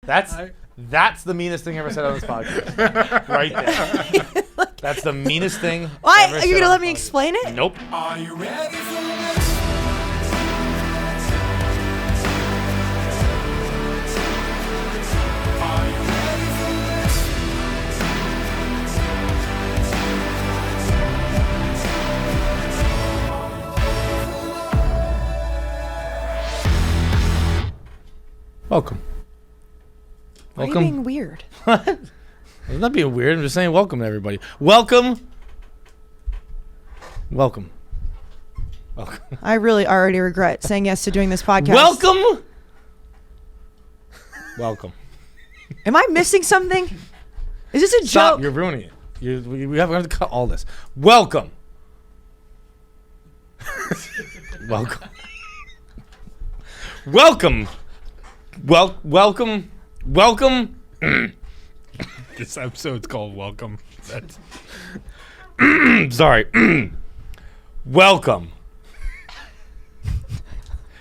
That's the meanest thing ever said on this podcast. Right there. That's the meanest thing. Why? Are you going to let me explain it? Nope. Are you ready for this? Are you ready for this? Welcome. Why are you being weird? I'm not being weird. I'm just saying welcome to everybody. Welcome. I really already regret saying yes to doing this podcast. Welcome. Am I missing something? Is this a Stop. joke? You're ruining it. We have to cut all this. Welcome. Welcome. Welcome. This episode's called Welcome. That's Sorry. Welcome.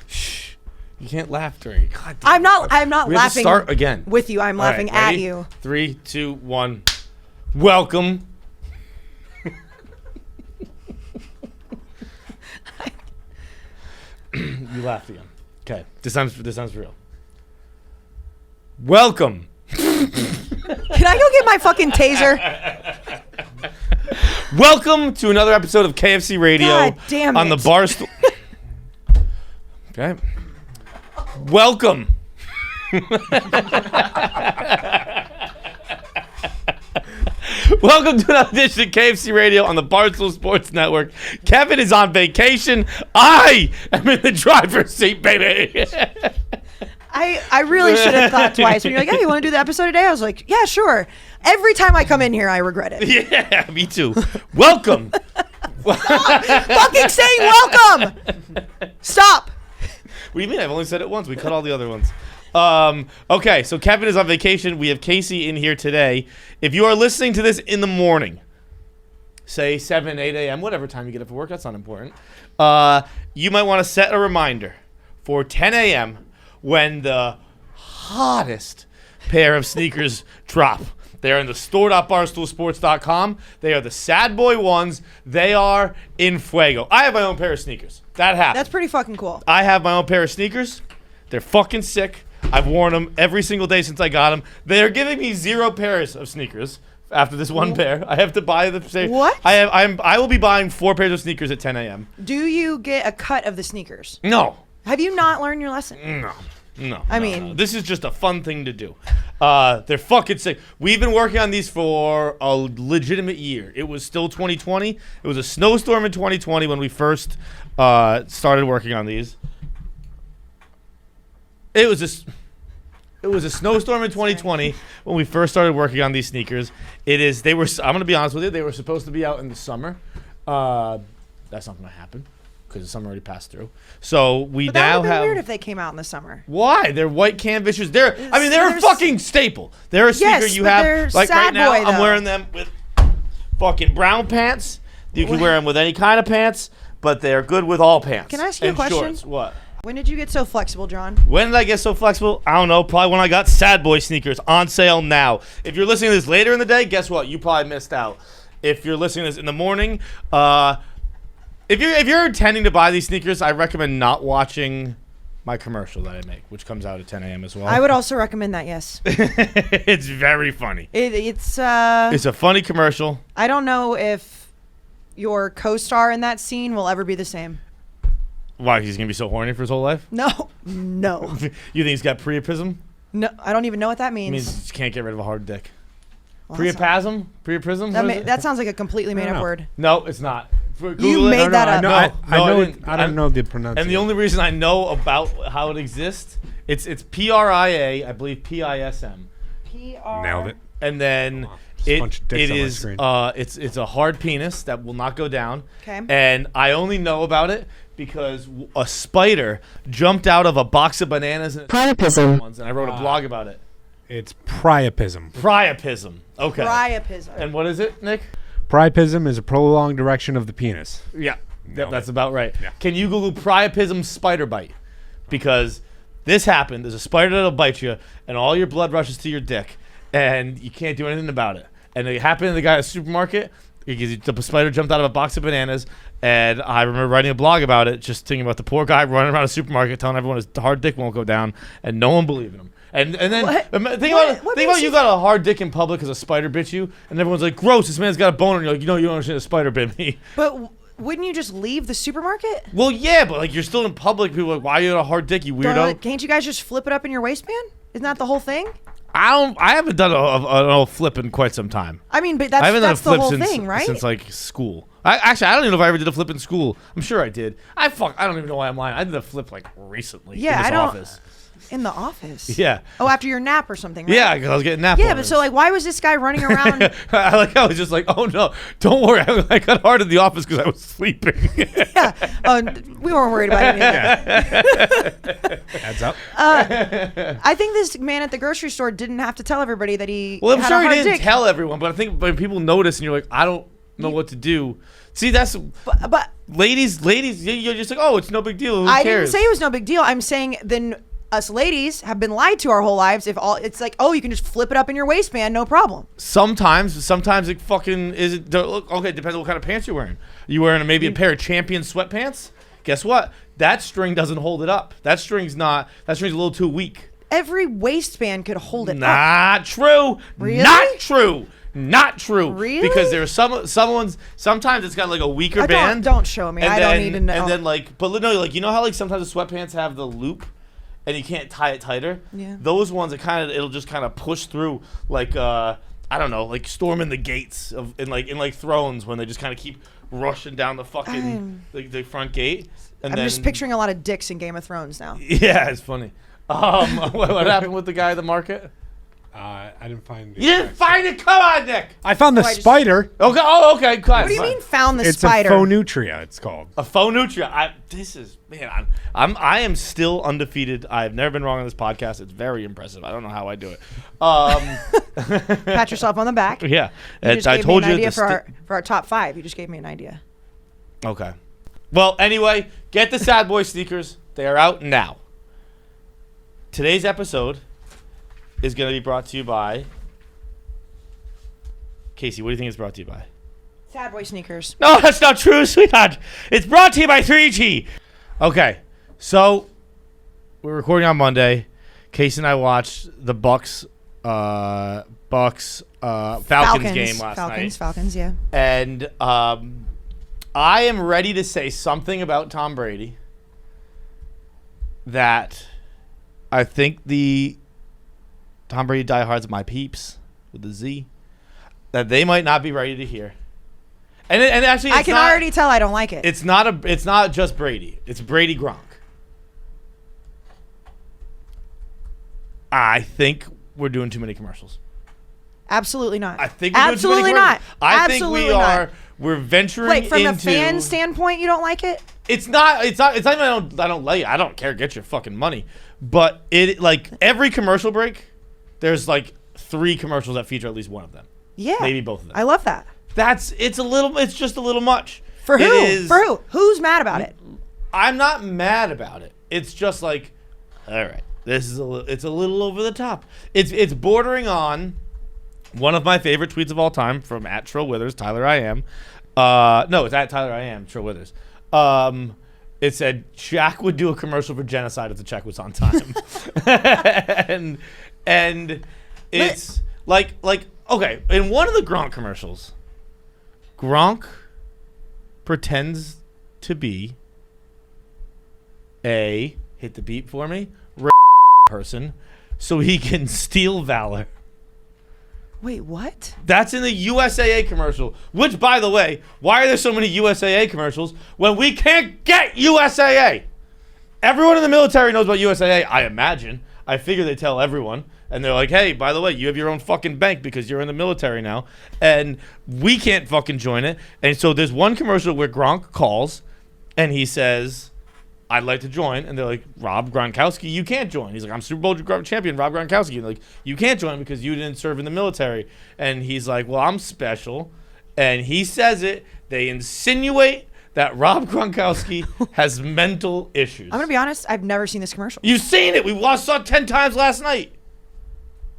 Shh. You can't laugh during. God damn. I'm not We have to laughing start again. with you. I'm All right, laughing at ready? you. 3, 2, 1. Welcome. You laughed again. Okay. This time's for real. Welcome. Can I go get my fucking taser? Welcome to another episode of KFC Radio God damn on the it. Barstool. Okay. Welcome. Welcome to another edition of KFC Radio on the Barstool Sports Network. Kevin is on vacation. I am in the driver's seat, baby. I really should have thought twice. When you're like, hey, you want to do the episode today? I was like, yeah, sure. Every time I come in here, I regret it. Yeah, me too. Welcome. Fucking saying welcome. Stop. What do you mean? I've only said it once. We cut all the other ones. Okay, so Kevin is on vacation. We have Kayce in here today. If you are listening to this in the morning, say 7, 8 a.m., whatever time you get up for work, that's not important, you might want to set a reminder for 10 a.m. when the hottest pair of sneakers drop. They are in the store.barstoolsports.com. They are the sad boy ones. They are in fuego. I have my own pair of sneakers. That happened. That's pretty fucking cool. I have my own pair of sneakers. They're fucking sick. I've worn them every single day since I got them. They are giving me 0 pairs of sneakers after this one pair. I have to buy the same. What? I will be buying 4 pairs of sneakers at 10 a.m. Do you get a cut of the sneakers? No. Have you not learned your lesson? No. I mean, this is just a fun thing to do. They're fucking sick. We've been working on these for a legitimate year. It was still 2020. It was a snowstorm in 2020 when we first started working on these. It was a snowstorm in 2020 when we first started working on these sneakers. I'm going to be honest with you, they were supposed to be out in the summer. That's not going to happen because the summer already passed through. So we but now that would have have. been weird if they came out in the summer. Why? They're white canvases. They're a fucking staple. They're a sneaker Yes, you but have. they're Like right sad now, boy, I'm though. wearing them with fucking brown pants. You can wear them with any kind of pants, but they're good with all pants. Can I ask you a and question? Shorts. What? When did you get so flexible, John? When did I get so flexible? I don't know. Probably when I got Sad Boy sneakers on sale now. If you're listening to this later in the day, guess what? You probably missed out. If you're listening to this in the morning, if you're intending to buy these sneakers, I recommend not watching my commercial that I make, which comes out at 10 a.m. as well. I would also recommend that, yes. It's very funny. It's a funny commercial. I don't know if your co-star in that scene will ever be the same. Why? He's going to be so horny for his whole life? No. You think he's got priapism? No, I don't even know what that It means. means you can't get rid of a hard dick. Well, that's Priapism? Priapism? That sounds like a completely made up word. No, it's not. Google You it. made that up. I don't know the pronunciation. And the only reason I know about how it exists, it's PRIA, I believe PISM. Nailed it. And then a bunch of dicks it on my is screen. it's a hard penis that will not go down. Okay. And I only know about it because a spider jumped out of a box of bananas and Priapism. and I wrote a blog about it. It's priapism. Priapism. Okay. Priapism. And what is it, Nick? Priapism is a prolonged erection of the penis. Yeah. Yep, Nailed that's it. about right. Yeah. Can you Google priapism spider bite? Because this happened. There's a spider that'll bite you, and all your blood rushes to your dick, and you can't do anything about it. And it happened to the guy at the supermarket. The spider jumped out of a box of bananas, and I remember writing a blog about it, just thinking about the poor guy running around a supermarket telling everyone his hard dick won't go down, and no one believing him. And then think about you got a hard dick in public because a spider bit you, and everyone's like, gross, this man's got a boner, and you're like, you don't understand, a spider bit me. But wouldn't you just leave the supermarket? Well, yeah, but like you're still in public. People are like, why you got a hard dick, you weirdo? Can't you guys just flip it up in your waistband? Isn't that the whole thing? I haven't done an old flip in quite some time. I mean, but I haven't done a that's the flip whole since, thing, right? since like school. I don't even know if I ever did a flip in school. I'm sure I did. I don't even know why I'm lying. I did a flip like recently. Yeah, in this I don't. office. In the office. Yeah. Oh, after your nap or something. Right? Yeah, because I was getting nap. Yeah, but so like, why was this guy running around? I was just like, oh no, don't worry. I got hard in the office because I was sleeping. Yeah. Oh, we weren't worried about any of that. Adds up. I think this man at the grocery store didn't have to tell everybody that he. Well, I'm had sure a he hard didn't dick. tell everyone, but I think when people notice and you're like, I don't know what to do. See, that's But ladies, you're just like, oh, it's no big deal. Who I cares? didn't say it was no big deal. I'm saying then us ladies have been lied to our whole lives. If all it's like, oh, you can just flip it up in your waistband, no problem. Sometimes it fucking isn't. Look, okay, it depends on what kind of pants you're wearing. You wearing maybe a pair of Champion sweatpants? Guess what? That string doesn't hold it up. That string's a little too weak. Every waistband could hold it up. Not true. Really? Not true. Not true. Really? Because there's sometimes it's got like a weaker band. Don't show me. I don't need to know. And then but no, like you know how like sometimes the sweatpants have the loop, and you can't tie it tighter. Yeah. Those ones it'll just kind of push through like I don't know, like storming the gates in like Thrones when they just kind of keep rushing down the fucking the front gate. And I'm then, just picturing a lot of dicks in Game of Thrones now. Yeah, it's funny. What happened with the guy at the market? I didn't find. You didn't find it? Come on, Nick. I found the I just- spider. Okay. Oh, okay. What do you mean found the It's spider? a faux nutria. It's called. A faux nutria. I am still undefeated. I have never been wrong on this podcast. It's very impressive. I don't know how I do it. Pat yourself on the back. Yeah, You just I gave told me an you. idea for our top 5. You just gave me an idea. Okay. Well, anyway, get the Sad Boy sneakers. They are out now. Today's episode is going to be brought to you by Kayce. What do you think it's brought to you by? Sad boy sneakers. No, that's not true, sweetheart. It's brought to you by 3G. Okay, so we're recording on Monday. Kayce and I watched the Falcons game last night. Falcons, yeah. And I am ready to say something about Tom Brady that I think the Tom Brady diehards, my peeps with a Z, that they might not be ready to hear. And actually, I can already tell I don't like it. It's not just Brady. It's Brady Gronk. I think we're doing too many commercials. Absolutely not. I think we're doing too many commercials. I think we're venturing Wait, from into a fan standpoint, you don't like it? It's not even I don't like it. I don't care. Get your fucking money. But it like every commercial break, there's like 3 commercials that feature at least one of them. Yeah. Maybe both of them. I love that. It's just a little much. For who? It is, For who? Who's mad about it? I'm not mad about it. It's just like, all right, it's a little over the top. It's bordering on one of my favorite tweets of all time from @TrillWithers, Tyler I am. No, it's @Tyler I am, Trill Withers. It said Shaq would do a commercial for genocide if the check was on time. and it's like okay, in one of the Gronk commercials, Gronk pretends to be a hit the beat for me person so he can steal valor. Wait, what? That's in the USAA commercial. Which, by the way, why are there so many USAA commercials when we can't get USAA? Everyone in the military knows about USAA, I imagine. I figure they tell everyone. And they're like, hey, by the way, you have your own fucking bank because you're in the military now. And we can't fucking join it. And so there's one commercial where Gronk calls and he says, I'd like to join. And they're like, Rob Gronkowski, you can't join. He's like, I'm Super Bowl champion, Rob Gronkowski. And they're like, you can't join because you didn't serve in the military. And he's like, well, I'm special. And he says it. They insinuate that Rob Gronkowski has mental issues. I'm gonna be honest. I've never seen this commercial. You've seen it. We saw it 10 times last night.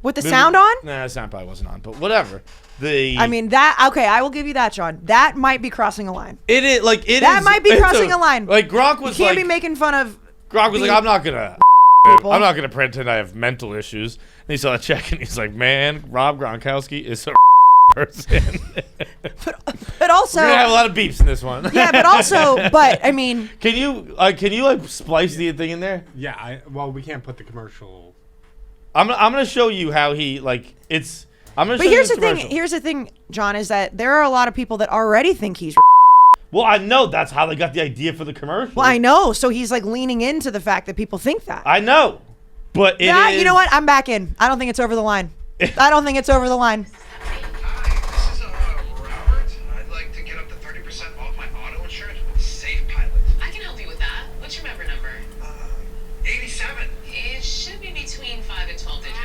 With the sound on? Nah, the sound probably wasn't on, but whatever. I mean that. Okay, I will give you that, John. That might be crossing a line. It is like it That is- might be it's crossing a line. Like Gronk was You can't like be making fun of. Gronk was like, the I'm not gonna people. I'm not gonna pretend I have mental issues. And he saw a check and he's like, man, Rob Gronkowski is a person. But also, We're gonna have a lot of beeps in this one. yeah. But I mean, Can you like splice the thing in there? Yeah, well, we can't put the commercial. I'm gonna show you how he like it's. I'm gonna. but show here's you the this thing. commercial. Here's the thing, John, is that there are a lot of people that already think he's. Well, I know that's how they got the idea for the commercial. Well, I know. So he's like leaning into the fact that people think that. I know, but it Yeah, is- you know what? I'm back in. I don't think it's over the line. I don't think it's over the line. Hi, this is Robert. I'd like to get up to 30% off my auto insurance with Safe Pilot. I can help you with that. What's your member number? 87. It should be between 5 and 12 digits.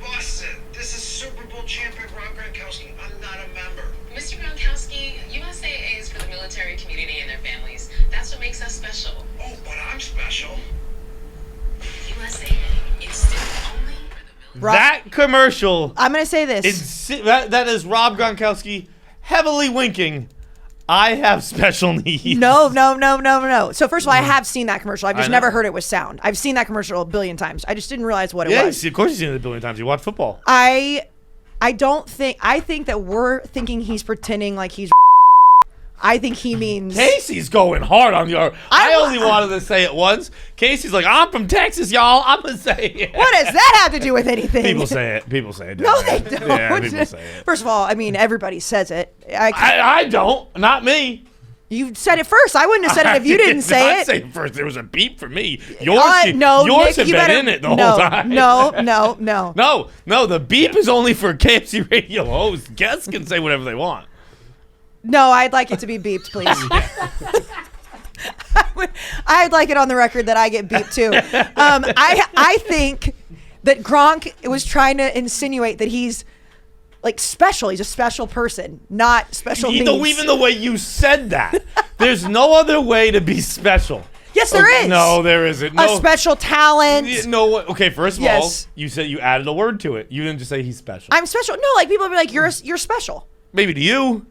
Boston, this is Super Bowl champion Rob Gronkowski. I'm not a member. Mr. Gronkowski, USAA is for the military community and their families. That's what makes us special. Oh, but I'm special. USAA is still only for the military. that commercial. I'm gonna say this. That is Rob Gronkowski heavily winking. I have special needs. No. So first of all, I have seen that commercial. I've just I never know. heard it with sound. I've seen that commercial a billion times. I just didn't realize what it Yeah, was. of course you've seen it a billion times. You watch football. I don't think. I think that we're thinking he's pretending like he's. I think he means. Casey's going hard on your. I I- only wanted to say it once. Casey's like, I'm from Texas, y'all. I'm gonna say it. What does that have to do with anything? People say it. People say it. No, down they there. don't. Yeah, people say it. First of all, I mean, everybody says it. I don't. Not me. You said it first. I wouldn't have said it if you didn't say not it. say it first. There was a beep for me. Yours, No, yours Nick, have you been better, in it the no, whole time. No. No, the beep is only for KFC Radio hosts. Guests can say whatever they want. No, I'd like it to be beeped, please. I'd like it on the record that I get beeped too. I think that Gronk was trying to insinuate that he's like special. He's a special person, not special needs. Even the way you said that, there's no other way to be special. Yes, there is. No, there isn't. A No. special talent. No, okay, first of Yes. all, you said you added a word to it. You didn't just say he's special. I'm special. No, like people would be like, you're special. Maybe to you.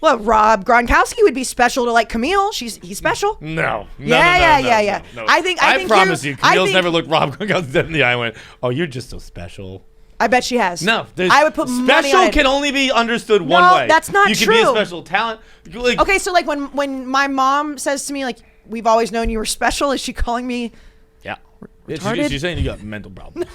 Well, Rob Gronkowski would be special to like Camille. He's special. No. Yeah. No. I think promise you, Camille's think- never looked Rob Gronkowski dead in the eye and went, oh, you're just so special. I bet she has. No. I would put money special on it. can only be understood one No, way. that's not You can be a true. special talent. Like, Okay, so like when my mom says to me like, we've always known you were special, is she calling me? Yeah. Retarded? She's saying you got mental problems.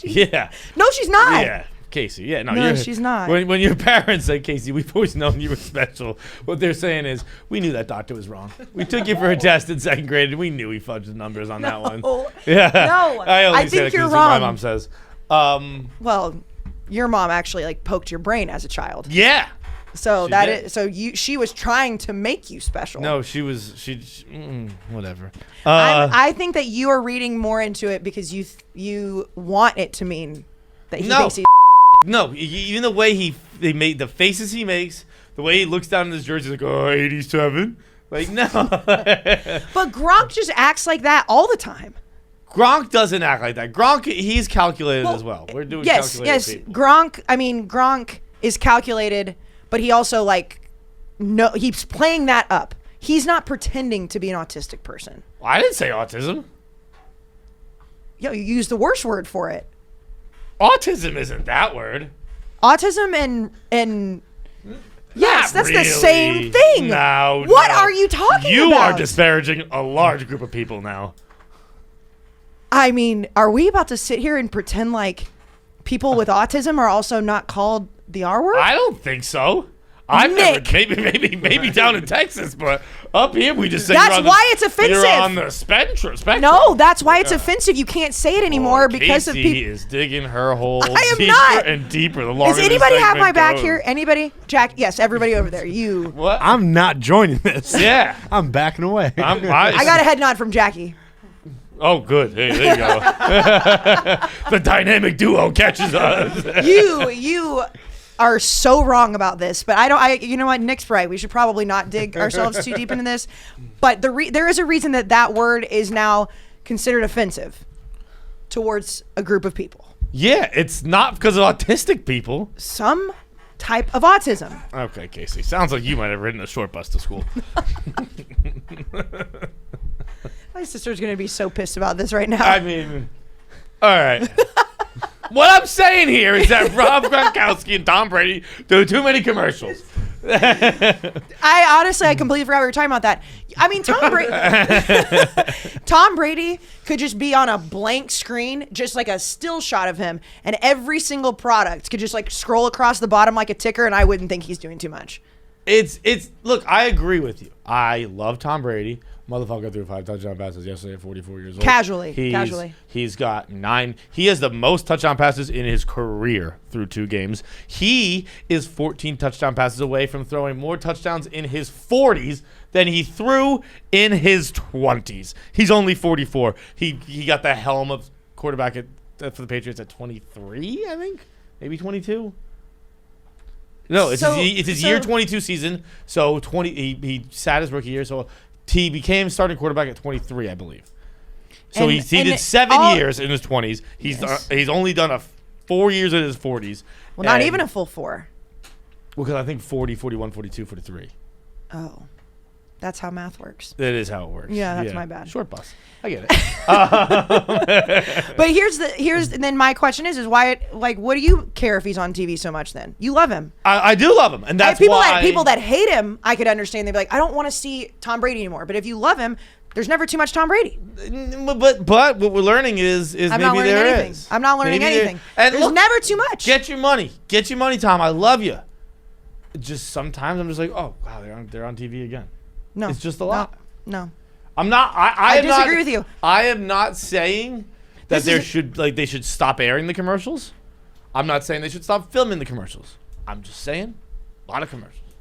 Yeah. No, she's not. Yeah. Casey, yeah, no, No, she's not. When your parents say, Casey, we've always known you were special, what they're saying is, we knew that doctor was wrong. We took you for a test in second grade, and we knew he fudged the numbers on that one. Yeah. No, I only I say think that 'cause you're it's what my wrong. mom says. Well, your mom actually like poked your brain as a child. Yeah. So She that did. is so she was trying to make you special. No, she whatever. I think that you are reading more into it because you want it to mean that he No. thinks he. No, even the way they made the faces he makes, the way he looks down in his jersey, like, oh, 87. Like, no. But Gronk just acts like that all the time. Gronk doesn't act like that. Gronk, he's calculated as well. We're doing Yes. calculated people. Gronk is calculated, but he also he's playing that up. He's not pretending to be an autistic person. Well, I didn't say autism. You used the worst word for it. Autism isn't that word. Autism and yes, Not that's really. the same thing. No. What no. are you talking You about? are disparaging a large group of people now. I mean, are we about to sit here and pretend like people with autism are also not called the R word? I don't think so. I've never, Nick. maybe down in Texas, but up here we just say That's you're on why it's You're offensive. on the spectrum. No, that's why it's offensive. You can't say it anymore because of Casey people. is digging her hole I am deeper not. and deeper the longer Does anybody this have my segment back goes. here? Anybody? Jack? Yes, everybody over there. You. What? I'm not joining this. Yeah. I'm backing away. I got a head nod from Jackie. Oh, good. Hey, there you go. The dynamic duo catches us. You are so wrong about this, but you know what? Nick's right. We should probably not dig ourselves too deep into this. But there is a reason that word is now considered offensive towards a group of people. Yeah, it's not because of autistic people. Some type of autism. Okay, Kayce. Sounds like you might have ridden a short bus to school. My sister's going to be so pissed about this right now. I mean, all right. What I'm saying here is that Rob Gronkowski and Tom Brady do too many commercials. I completely forgot we were talking about that. I mean, Tom Brady could just be on a blank screen, just like a still shot of him, and every single product could just like scroll across the bottom like a ticker, and I wouldn't think he's doing too much. Look, I agree with you. I love Tom Brady. Motherfucker threw 5 touchdown passes yesterday at 44 years old. Casually. He's got 9. He has the most touchdown passes in his career through 2 games. He is 14 touchdown passes away from throwing more touchdowns in his 40s than he threw in his 20s. He's only 44. He got the helm of quarterback for the Patriots at 23, I think. Maybe 22. No, it's his year 22 season. So he sat his rookie year. So he became starting quarterback at 23, I believe. So he did 7 years in his 20s. He's only done 4 years in his 40s. Well, not even a full 4. Well, because I think 40, 41, 42, 43. Oh, that's how math works. That is how it works. Yeah, that's my bad. Short bus. I get it. But here's and then my question is why, like, what do you care if he's on TV so much? Then you love him. I do love him, and that's people why people that hate him, I could understand. They'd be like, I don't want to see Tom Brady anymore. But if you love him, there's never too much Tom Brady. But what we're learning is I'm maybe not learning there anything. is. I'm not learning Maybe anything. And there's look, never too much. Get your money, Tom. I love you. Just sometimes I'm just like, oh wow, they're on TV again. No, it's just a lot. No. I'm not. I disagree with you. I am not saying that they should stop airing the commercials. I'm not saying they should stop filming the commercials. I'm just saying a lot of commercials.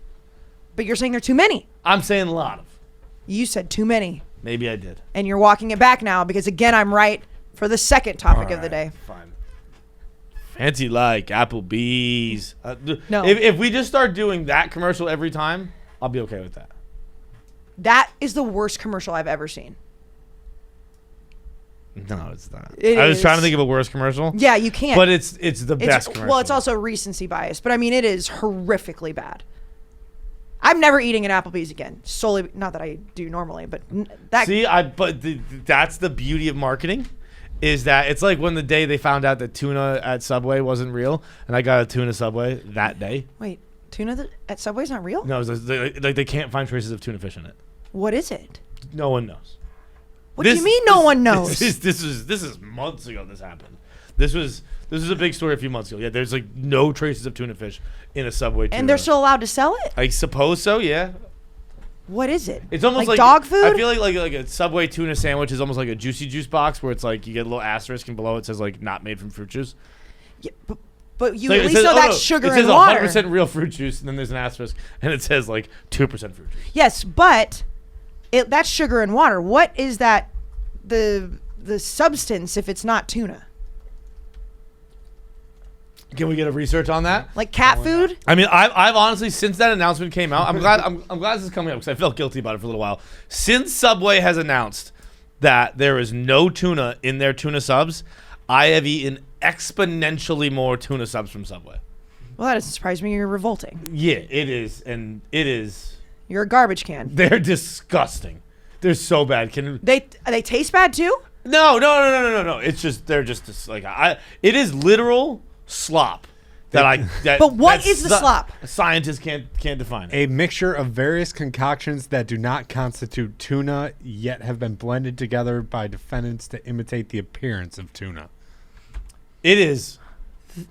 But you're saying there are too many. I'm saying a lot of. You said too many. Maybe I did. And you're walking it back now because again I'm right for the second topic of the day. Fine. Fancy like Applebee's. No. If we just start doing that commercial every time, I'll be okay with that. That is the worst commercial I've ever seen. No, it's not. I was trying to think of a worse commercial. Yeah, you can't. But it's the best commercial. Well, it's also recency bias, but I mean, it is horrifically bad. I'm never eating at Applebee's again. Solely, not that I do normally, but that. See, that's the beauty of marketing, is that it's like when the day they found out that tuna at Subway wasn't real, and I got a tuna Subway that day. Wait, tuna at Subway's not real? No, they can't find traces of tuna fish in it. What is it? No one knows. What do you mean no one knows? This is months ago this happened. This was a big story a few months ago. Yeah, there's like no traces of tuna fish in a Subway tuna. And they're still allowed to sell it? I suppose so, yeah. What is it? It's almost like dog food? I feel like a Subway tuna sandwich is almost like a Juicy Juice box where it's like you get a little asterisk and below it says like not made from fruit juice. Yeah, but you at least know that's sugar and water. It says 100% real fruit juice, and then there's an asterisk, and it says like 2% fruit juice. Yes, but that's sugar and water. What is that? The substance if it's not tuna? Can we get a research on that? Like cat food? I mean, I've honestly, since that announcement came out, I'm glad this is coming up because I felt guilty about it for a little while. Since Subway has announced that there is no tuna in their tuna subs, I have eaten exponentially more tuna subs from Subway. Well, that doesn't surprise me. You're revolting. Yeah, it is, and it is. You're a garbage can. They're disgusting. They're so bad. They taste bad too? No. It's just they're just like it is literal slop. But what is the slop? Scientists can't define it. A mixture of various concoctions that do not constitute tuna, yet have been blended together by defendants to imitate the appearance of tuna. It is.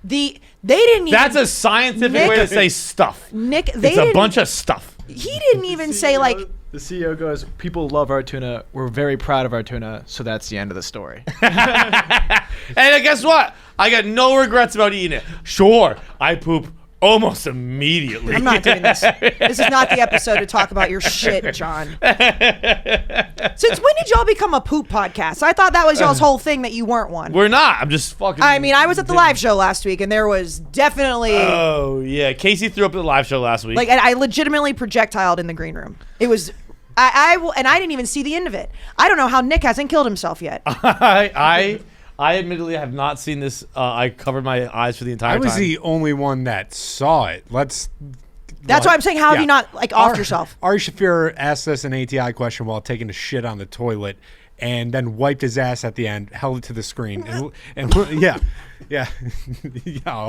They didn't even. That's a scientific way to say stuff. Nick, it's a bunch of stuff. He didn't even say like. The CEO goes, people love our tuna. We're very proud of our tuna. So that's the end of the story. And guess what? I got no regrets about eating it. Sure, I poop almost immediately. I'm not doing this. This is not the episode to talk about your shit, John. Since when did y'all become a poop podcast? I thought that was y'all's whole thing that you weren't one. We're not. I'm just fucking. I mean, I was at the live show last week, and there was definitely Oh yeah, Kayce threw up at the live show last week. like, and I legitimately projectiled in the green room. It was, I didn't even see the end of it. I don't know how Nick hasn't killed himself yet. I admittedly have not seen this. I covered my eyes for the entire time. I was the only one that saw it. That's why I'm saying, how have you not like offed yourself? Ari Shafir asked us an ATI question while taking a shit on the toilet, and then wiped his ass at the end, held it to the screen, and yeah. Yeah.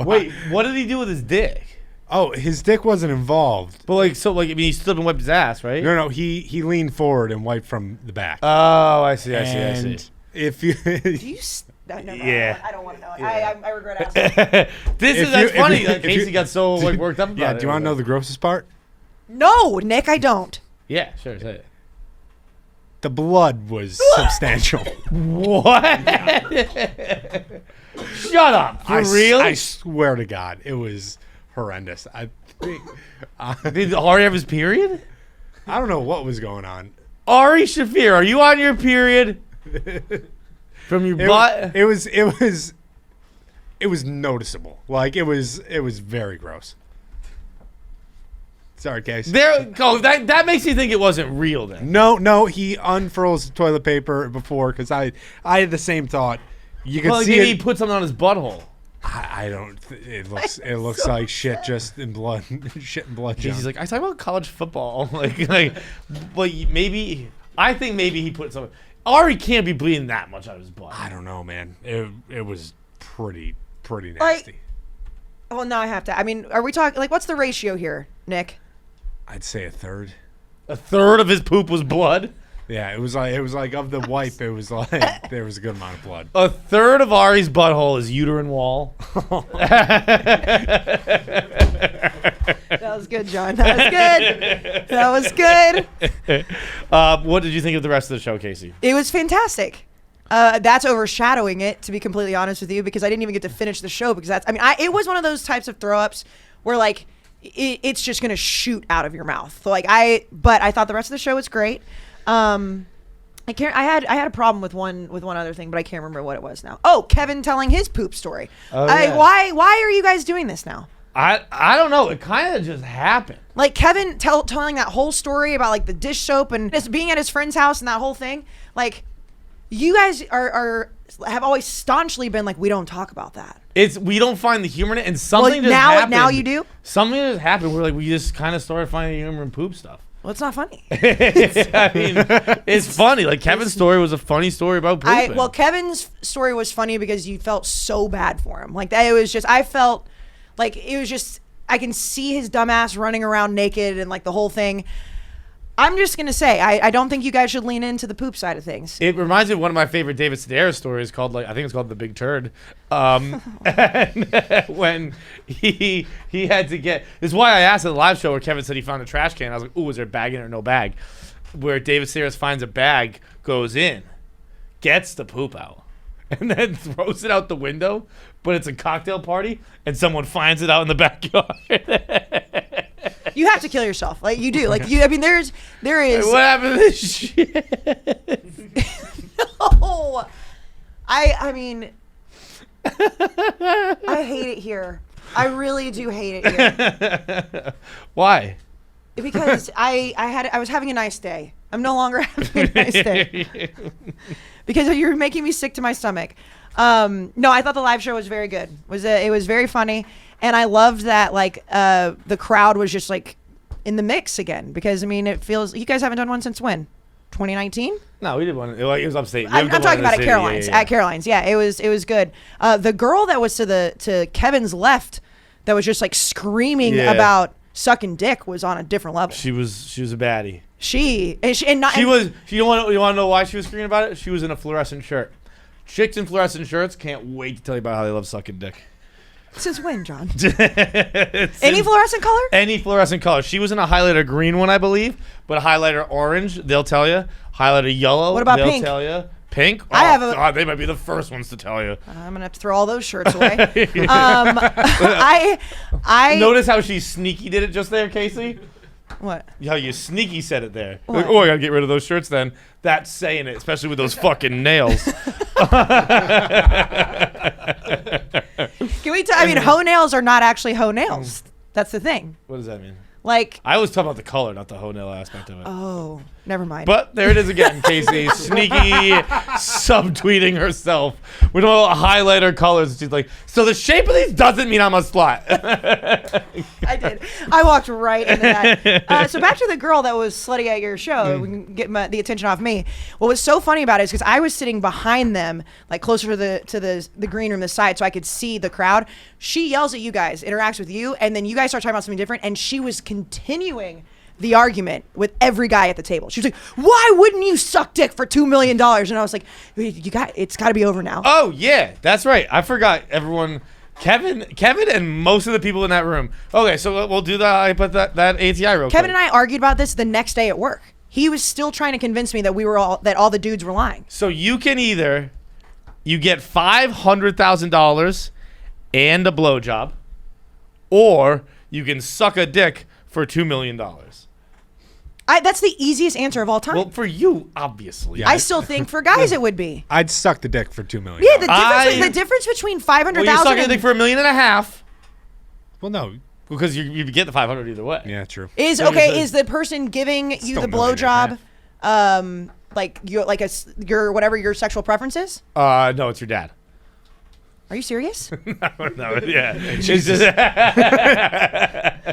Wait, what did he do with his dick? Oh, his dick wasn't involved. But I mean, he stood up and wiped his ass, right? No, he leaned forward and wiped from the back. Oh, I see. If you, Do you? No, Yeah. I don't want to know. I regret asking. That's funny. Kayce got so worked up about it. yeah, do you want to know the grossest part? No, Nick, I don't. Yeah, sure. Say it. The blood was substantial. What? Shut up. For real? I swear to God, it was horrendous. I think Did Ari have his period? I don't know what was going on. Ari Shafir, are you on your period? From your butt? It was noticeable. Like it was very gross. Sorry, Kayce. That makes you think it wasn't real then. No, he unfurls the toilet paper before because I had the same thought. You can see maybe it. he put something on his butthole. I don't. It looks like shit, just in blood, shit and blood. He's like, I talk about college football, like, but maybe I think maybe he put some. Ari can't be bleeding that much out of his butt. I don't know, man. It was pretty nasty. Well, now I have to. I mean, are we talking like what's the ratio here, Nick? I'd say a third. A third of his poop was blood. Yeah, it was like of the wipe. It was like there was a good amount of blood. A third of Ari's butthole is uterine wall. That was good, John. That was good. What did you think of the rest of the show, Kayce? It was fantastic. That's overshadowing it, to be completely honest with you, because I didn't even get to finish the show because it was one of those types of throw ups where like it's just gonna shoot out of your mouth. So like but I thought the rest of the show was great. I had a problem with one other thing, but I can't remember what it was now. Oh, Kevin telling his poop story. Yeah. Why are you guys doing this now? I don't know. It kind of just happened. Like Kevin telling that whole story about like the dish soap and just being at his friend's house and that whole thing. Like you guys have always staunchly been like, we don't talk about that. We don't find the humor in it, and something just now happened. now you do. Something just happened where like we just kind of started finding humor in poop stuff. Well, it's not funny. I mean, it's funny. Like Kevin's story was a funny story about pooping. Kevin's story was funny because you felt so bad for him. Like that, it was just I felt like it was just I can see his dumbass running around naked and like the whole thing. I'm just gonna say I don't think you guys should lean into the poop side of things. It reminds me of one of my favorite David Sedaris stories called I think it's called The Big Turd. And when he had to get, this is why I asked at the live show where Kevin said he found a trash can. I was like, ooh, is there a bag in it or no bag? Where David Sedaris finds a bag, goes in, gets the poop out, and then throws it out the window. But it's a cocktail party, and someone finds it out in the backyard. You have to kill yourself, like you do. Like you, I mean, there is. What happened to this shit? No, I mean, I hate it here. I really do hate it here. Why? Because I was having a nice day. I'm no longer having a nice day. Because you're making me sick to my stomach. No, I thought the live show was very good. It was very funny, and I loved that like the crowd was just like in the mix again. Because I mean, it feels you guys haven't done one since when? 2019? No, we did one. It was upstate. I'm talking about at Caroline's. Yeah. At Caroline's, yeah, it was good. The girl that was to Kevin's left, that was just like screaming about sucking dick, was on a different level. She was a baddie. You want to know why she was screaming about it? She was in a fluorescent shirt. Chicks in fluorescent shirts can't wait to tell you about how they love sucking dick. Since when, John? Any fluorescent color? Any fluorescent color. She was in a highlighter green one, I believe, but a highlighter orange, they'll tell you. Highlighter yellow, what about they'll pink? tell you. Pink? I have a- God, they might be the first ones to tell you. I'm gonna have to throw all those shirts away. I Notice how she sneaky did it just there, Kayce? what? How you sneaky said it there. What? Like, oh, I gotta get rid of those shirts then. That's saying it, especially with those fucking nails. Can we? I mean, hoe nails are not actually hoe nails. That's the thing. What does that mean? Like, I always talk about the color, not the hoe nail aspect of it. oh, never mind. But there it is again, Kayce, sneaky subtweeting herself with a little highlighter colors. She's like, so the shape of these doesn't mean I'm a slut. I did. I walked right into that. So back to the girl that was slutty at your show. We can get the attention off me. What was so funny about it is because I was sitting behind them, like closer to the green room, the side, so I could see the crowd. She yells at you guys, interacts with you, and then you guys start talking about something different, and she was continuing the argument with every guy at the table. She was like, why wouldn't you suck dick for $2 million? And I was like, it's got to be over now. Oh, yeah, that's right. I forgot everyone. Kevin and most of the people in that room. Okay, so we'll do that. I put that ATI real quick. Kevin and I argued about this the next day at work. He was still trying to convince me that that all the dudes were lying. So you can either you get $500,000 and a blowjob, or you can suck a dick for $2 million. That's the easiest answer of all time. Well, for you, obviously. Yeah. I still think for guys it would be. I'd suck the dick for $2 million. Yeah, the difference between 500,000 Well, you're sucking a dick for $1.5 million. Well, no. Because you get the 500 either way. Yeah, true. is the person giving you Still the $1.5 million. blowjob like your whatever your sexual preference is? No, it's your dad. Are you serious? No, yeah. It's just,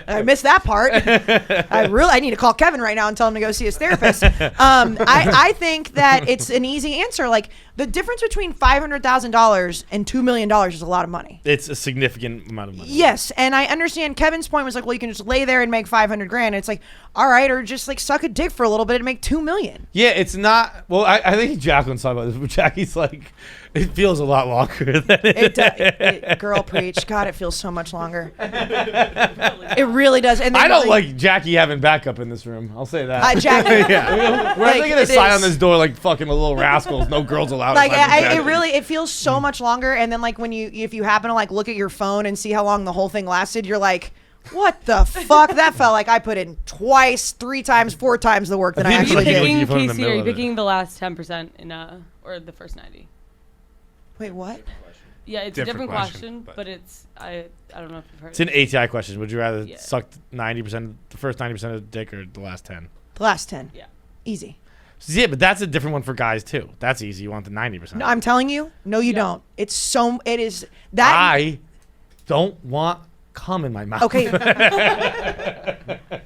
I missed that part. I need to call Kevin right now and tell him to go see his therapist. I think that it's an easy answer. Like the difference between $500,000 and $2 million is a lot of money. it's a significant amount of money. Yes, and I understand Kevin's point was like, well, you can just lay there and make 500 grand. It's like, all right, or just like suck a dick for a little bit and make 2 million. Yeah, it's not. Well, I think Jacqueline's talking about this, but Jackie's like, it feels a lot longer than it. Girl, preach. God, it feels so much longer. It really does. And then I don't like Jackie having backup in this room. I'll say that. Jackie. yeah. We're like, thinking a it sign is. on this door like fucking the little rascals. No girls allowed. Like inside the it feels so much longer. And then like if you happen to like look at your phone and see how long the whole thing lasted, you're like, what the fuck? That felt like I put in twice, 3 times, 4 times the work that I I think actually you did. like Picking your phone in the Kayce, middle are you of it. picking the last 10% in or the first 90? Wait, what? Yeah, it's Different a different question, question, but it's I don't know if you've heard. It's an ATI question. Would you rather Yeah. suck 90%, the first 90% of the dick, or the last 10? The last 10. Yeah. Easy. Yeah, but that's a different one for guys too. That's easy. You want the 90%. No, I'm telling you, no, you don't. It is that. I don't want cum in my mouth. Okay.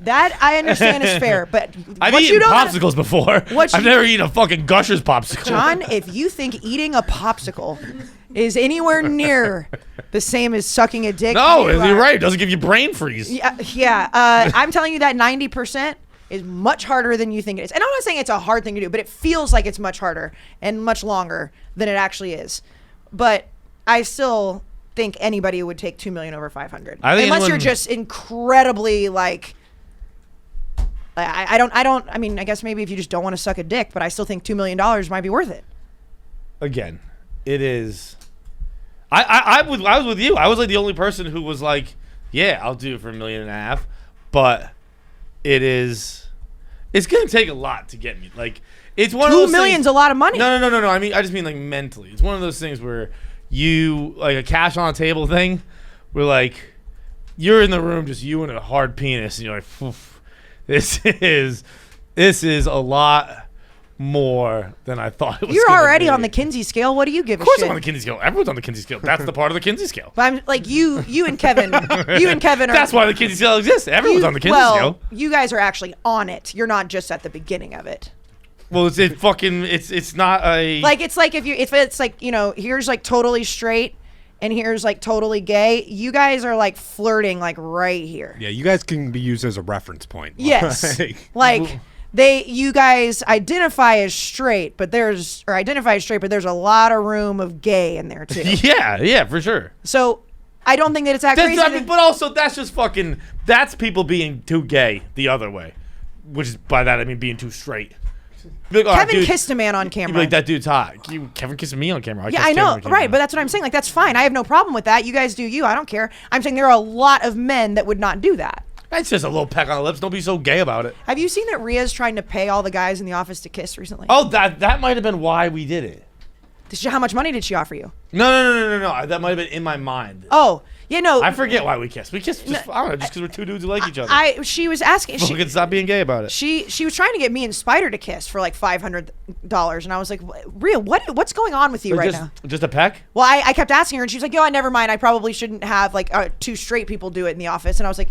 That I understand is fair, but I've what eaten you don't popsicles before. what I've you- never eaten a fucking Gushers popsicle. John, if you think eating a popsicle is anywhere near the same as sucking a dick, No, you you're are- right. It doesn't give you brain freeze. Yeah. I'm telling you that 90% is much harder than you think it is. And I'm not saying it's a hard thing to do, but it feels like it's much harder and much longer than it actually is. But I still think anybody would take 2 million over 500. I think Unless you're anyone- just incredibly like I mean, I guess maybe if you just don't want to suck a dick, but I still think $2 million might be worth it. Again, it is. I was with you. I was like the only person who was like, yeah, I'll do it for $1.5 million, but it's gonna take a lot to get me. Like, it's one of $2 those million's things, a lot of money. No. I mean, I just mean like mentally. It's one of those things where you like a cash on a table thing, where like you're in the room, just you and a hard penis, and you're like, "Oof, this is a lot more than I thought it was. You're gonna already be." on the Kinsey scale. What do you give a Of course, shit? I'm on the Kinsey scale. Everyone's on the Kinsey scale. That's the part of the Kinsey scale. But I'm like you and Kevin. You and Kevin are. That's why the Kinsey scale exists. Everyone's on the Kinsey well, scale. you guys are actually on it. You're not just at the beginning of it. Well, it's not a Like it's like if it's like, you know, here's like totally straight and here's like totally gay. You guys are like flirting like right here. Yeah, you guys can be used as a reference point. Yes. Like, Like you guys identify as straight, but there's a lot of room of gay in there too. yeah, for sure. So I don't think that it's that crazy. But also that's just that's people being too gay the other way, which is by that I mean being too straight. Be like, "Oh, Kevin dude," kissed a man on you'd be camera. like, that dude's hot. Kevin kissing me on camera. Yeah, kissed I Kevin know, on camera. right? But that's what I'm saying. Like, that's fine. I have no problem with that. You guys do you. I don't care. I'm saying there are a lot of men that would not do that. It's just a little peck on the lips. Don't be so gay about it. Have you seen that Rhea's trying to pay all the guys in the office to kiss recently? Oh, that might have been why we did it. How much money did she offer you? No. That might have been in my mind. Oh, yeah, no. I forget why we kissed. We kissed just, I don't know, just because we're two dudes who like each other. She was asking. Fucking stop being gay about it. She was trying to get me and Spider to kiss for like $500, and I was like, Rhea, what's going on with you right now? Just a peck? Well, I kept asking her, and she was like, "Yo, never mind. I probably shouldn't have like two straight people do it in the office." And I was like,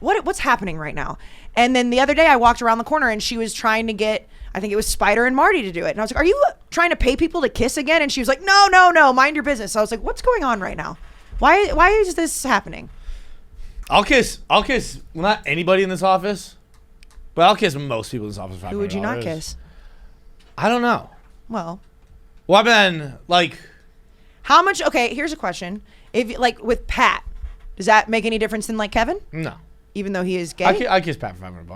"What's happening right now?" And then the other day, I walked around the corner, and she was trying to get, I think it was Spider and Marty to do it. And I was like, "Are you trying to pay people to kiss again?" And she was like, "No, mind your business." So I was like, "What's going on right now? Why is this happening?" I'll kiss. Well, not anybody in this office, but I'll kiss most people in this office. Who would you not kiss? I don't know. Well, I mean, like, how much? Okay, here's a question: if like with Pat, does that make any difference than like Kevin? no. Even though he is gay, I kiss Pat for $500.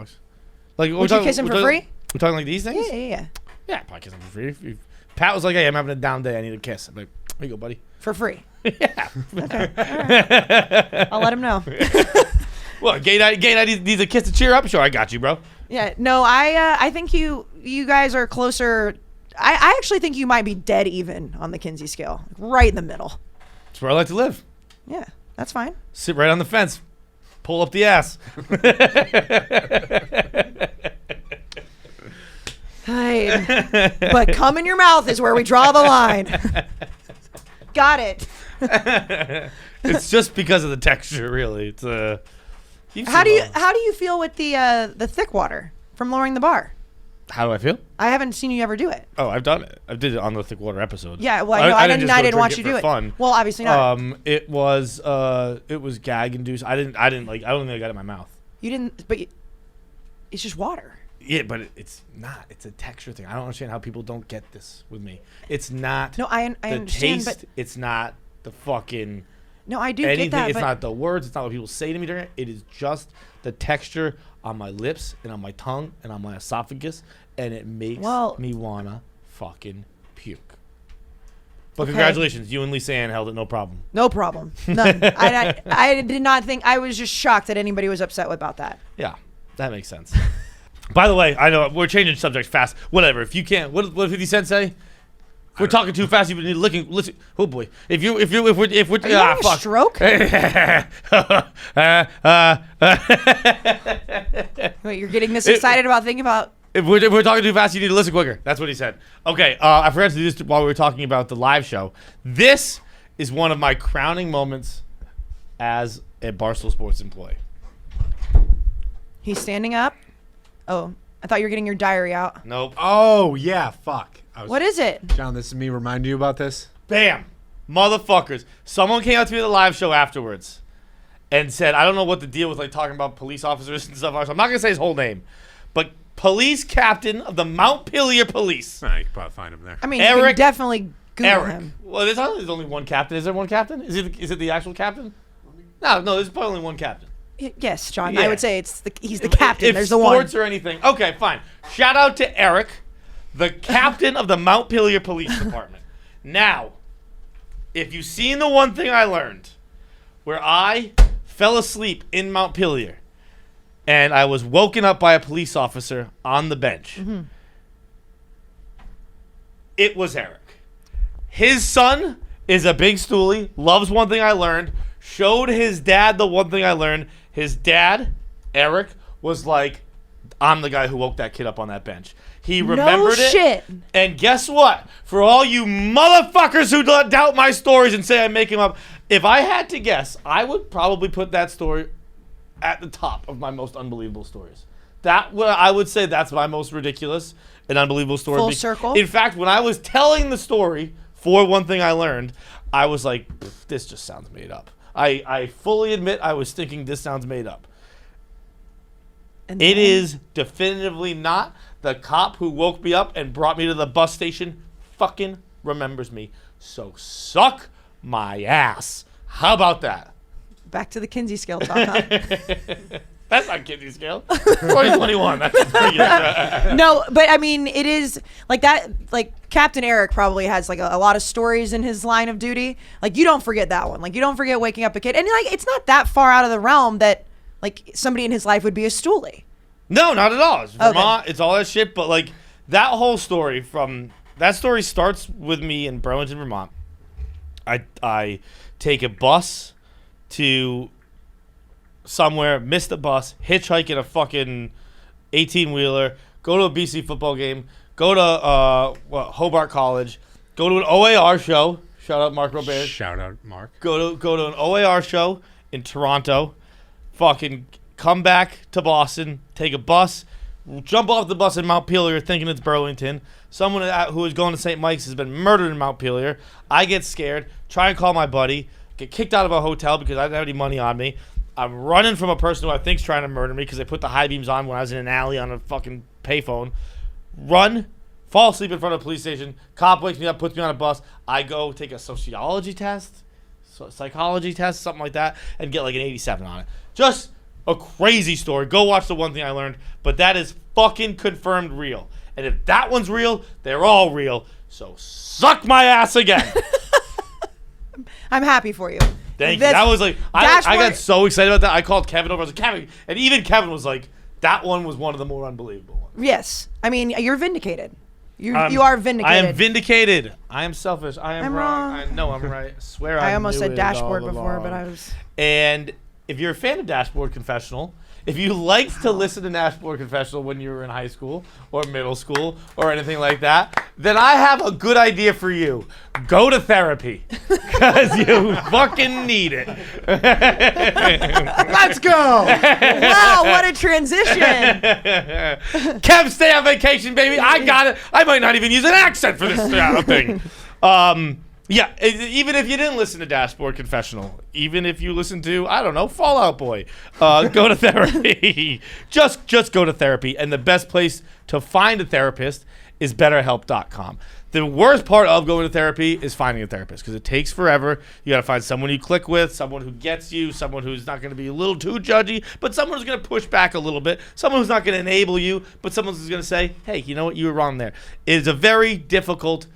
Like, would you kiss him for free? We're talking like these things? Yeah. Yeah, I'd probably kiss him for free. If Pat was like, "Hey, I'm having a down day. I need a kiss." I'm like, "Here you go, buddy." For free. Yeah. Okay. All right. I'll let him know. Well, gay night needs a kiss to cheer up. Sure, I got you, bro. Yeah. No, I think you guys are closer. I actually think you might be dead even on the Kinsey scale, right in the middle. That's where I like to live. Yeah, that's fine. Sit right on the fence. Pull up the ass. But cum in your mouth is where we draw the line. Got it. It's just because of the texture, really. It's How do you feel with the thick water from lowering the bar? How do I feel? I haven't seen you ever do it. Oh, I've done it. I did it on the thick water episode. Yeah, well, I just didn't go watch drink you do for it. Fun. Well, obviously not. It was gag induced. I don't think I got it in my mouth. You didn't, but it's just water. Yeah, but it's not. It's a texture thing. I don't understand how people don't get this with me. It's not. No, I the understand, taste. but It's not the fucking. no, I do Anything. get that. It's But not the words. It's not what people say to me during it. It is just the texture on my lips and on my tongue and on my esophagus, and it makes me wanna fucking puke. But congratulations, you and Lisa Ann held it, no problem. no problem, none. I did not think. I was just shocked that anybody was upset about that. Yeah, that makes sense. By the way, I know we're changing subjects fast. Whatever. If you can't, what did 50 Cent say? If we're talking too fast, you need listen. Oh boy. If we're Are you having a stroke? Wait, you're getting this excited about thinking about. If we're talking too fast, you need to listen quicker. That's what he said. Okay, I forgot to do this while we were talking about the live show. This is one of my crowning moments as a Barstool Sports employee. He's standing up. Oh, I thought you were getting your diary out. Nope. Oh, yeah, fuck. What is it? John, this is me remind you about this? Bam. Motherfuckers. Someone came out to me at the live show afterwards and said, I don't know what the deal with like talking about police officers and stuff are. So I'm not going to say his whole name. But police captain of the Montpelier Police. Nah, you can probably find him there. I mean, you Eric- can definitely Google Eric. him. Well, there's only one captain. Is there one captain? Is it the actual captain? No, there's probably only one captain. Yes, John. Yeah. I would say he's the captain. If There's the one. sports or anything. Okay, fine. Shout out to Eric, the captain of the Montpelier Police Department. Now, if you've seen the one thing I learned, where I fell asleep in Montpelier, and I was woken up by a police officer on the bench, it was Eric. His son is a big stoolie, loves one thing I learned, showed his dad the one thing I learned. His dad, Eric, was like, I'm the guy who woke that kid up on that bench. He remembered it. shit. And guess what? For all you motherfuckers who doubt my stories and say I make them up, if I had to guess, I would probably put that story at the top of my most unbelievable stories. I would say that's my most ridiculous and unbelievable story. Full circle? In fact, when I was telling the story for one thing I learned, I was like, this just sounds made up. I fully admit I was thinking this sounds made up. And It then- is definitively not. The cop who woke me up and brought me to the bus station fucking remembers me. So suck my ass. How about that? Back to the Kinsey scale talk. Huh? That's not kidney scale. 2021. That's pretty good. No, but I mean, it is like that. Like Captain Eric probably has like a lot of stories in his line of duty. Like you don't forget that one. Like you don't forget waking up a kid, and like it's not that far out of the realm that like somebody in his life would be a stoolie. No, not at all. It's Vermont. It's all that shit. But like that whole story starts with me in Burlington, Vermont. I take a bus to somewhere, miss the bus, hitchhike in a fucking 18-wheeler, go to a BC football game, go to Hobart College, go to an OAR show. Shout out Mark Robert. Shout out Mark. Go to an OAR show in Toronto. Fucking come back to Boston, take a bus, jump off the bus in Montpelier thinking it's Burlington. Someone who is going to St. Mike's has been murdered in Montpelier. I get scared, try and call my buddy, get kicked out of a hotel because I didn't have any money on me. I'm running from a person who I think's trying to murder me because they put the high beams on when I was in an alley on a fucking payphone. Run, fall asleep in front of a police station. Cop wakes me up, puts me on a bus. I go take a sociology test, psychology test, something like that, and get like an 87 on it. Just a crazy story. Go watch The One Thing I Learned. But that is fucking confirmed real. And if that one's real, they're all real. So suck my ass again. I'm happy for you. Thank you. That was like, I got so excited about that. I called Kevin over. I was like, Kevin. And even Kevin was like, that one was one of the more unbelievable ones. Yes. I mean, you're vindicated. You are vindicated. I am vindicated. I am selfish. I am I'm wrong. wrong. I know I'm right. I swear I I almost knew said it dashboard all before, along. but I was. And if you're a fan of Dashboard Confessional, if you liked to listen to Dashboard Confessional when you were in high school or middle school or anything like that, then I have a good idea for you. Go to therapy because you fucking need it. Let's go. Wow, what a transition. Kev, stay on vacation, baby. I got it. I might not even use an accent for this thing. Yeah, even if you didn't listen to Dashboard Confessional, even if you listened to, I don't know, Fall Out Boy, go to therapy. just go to therapy. And the best place to find a therapist is BetterHelp.com. The worst part of going to therapy is finding a therapist because it takes forever. You got to find someone you click with, someone who gets you, someone who's not going to be a little too judgy, but someone who's going to push back a little bit, someone who's not going to enable you, but someone who's going to say, hey, you know what, you were wrong there. It is a very difficult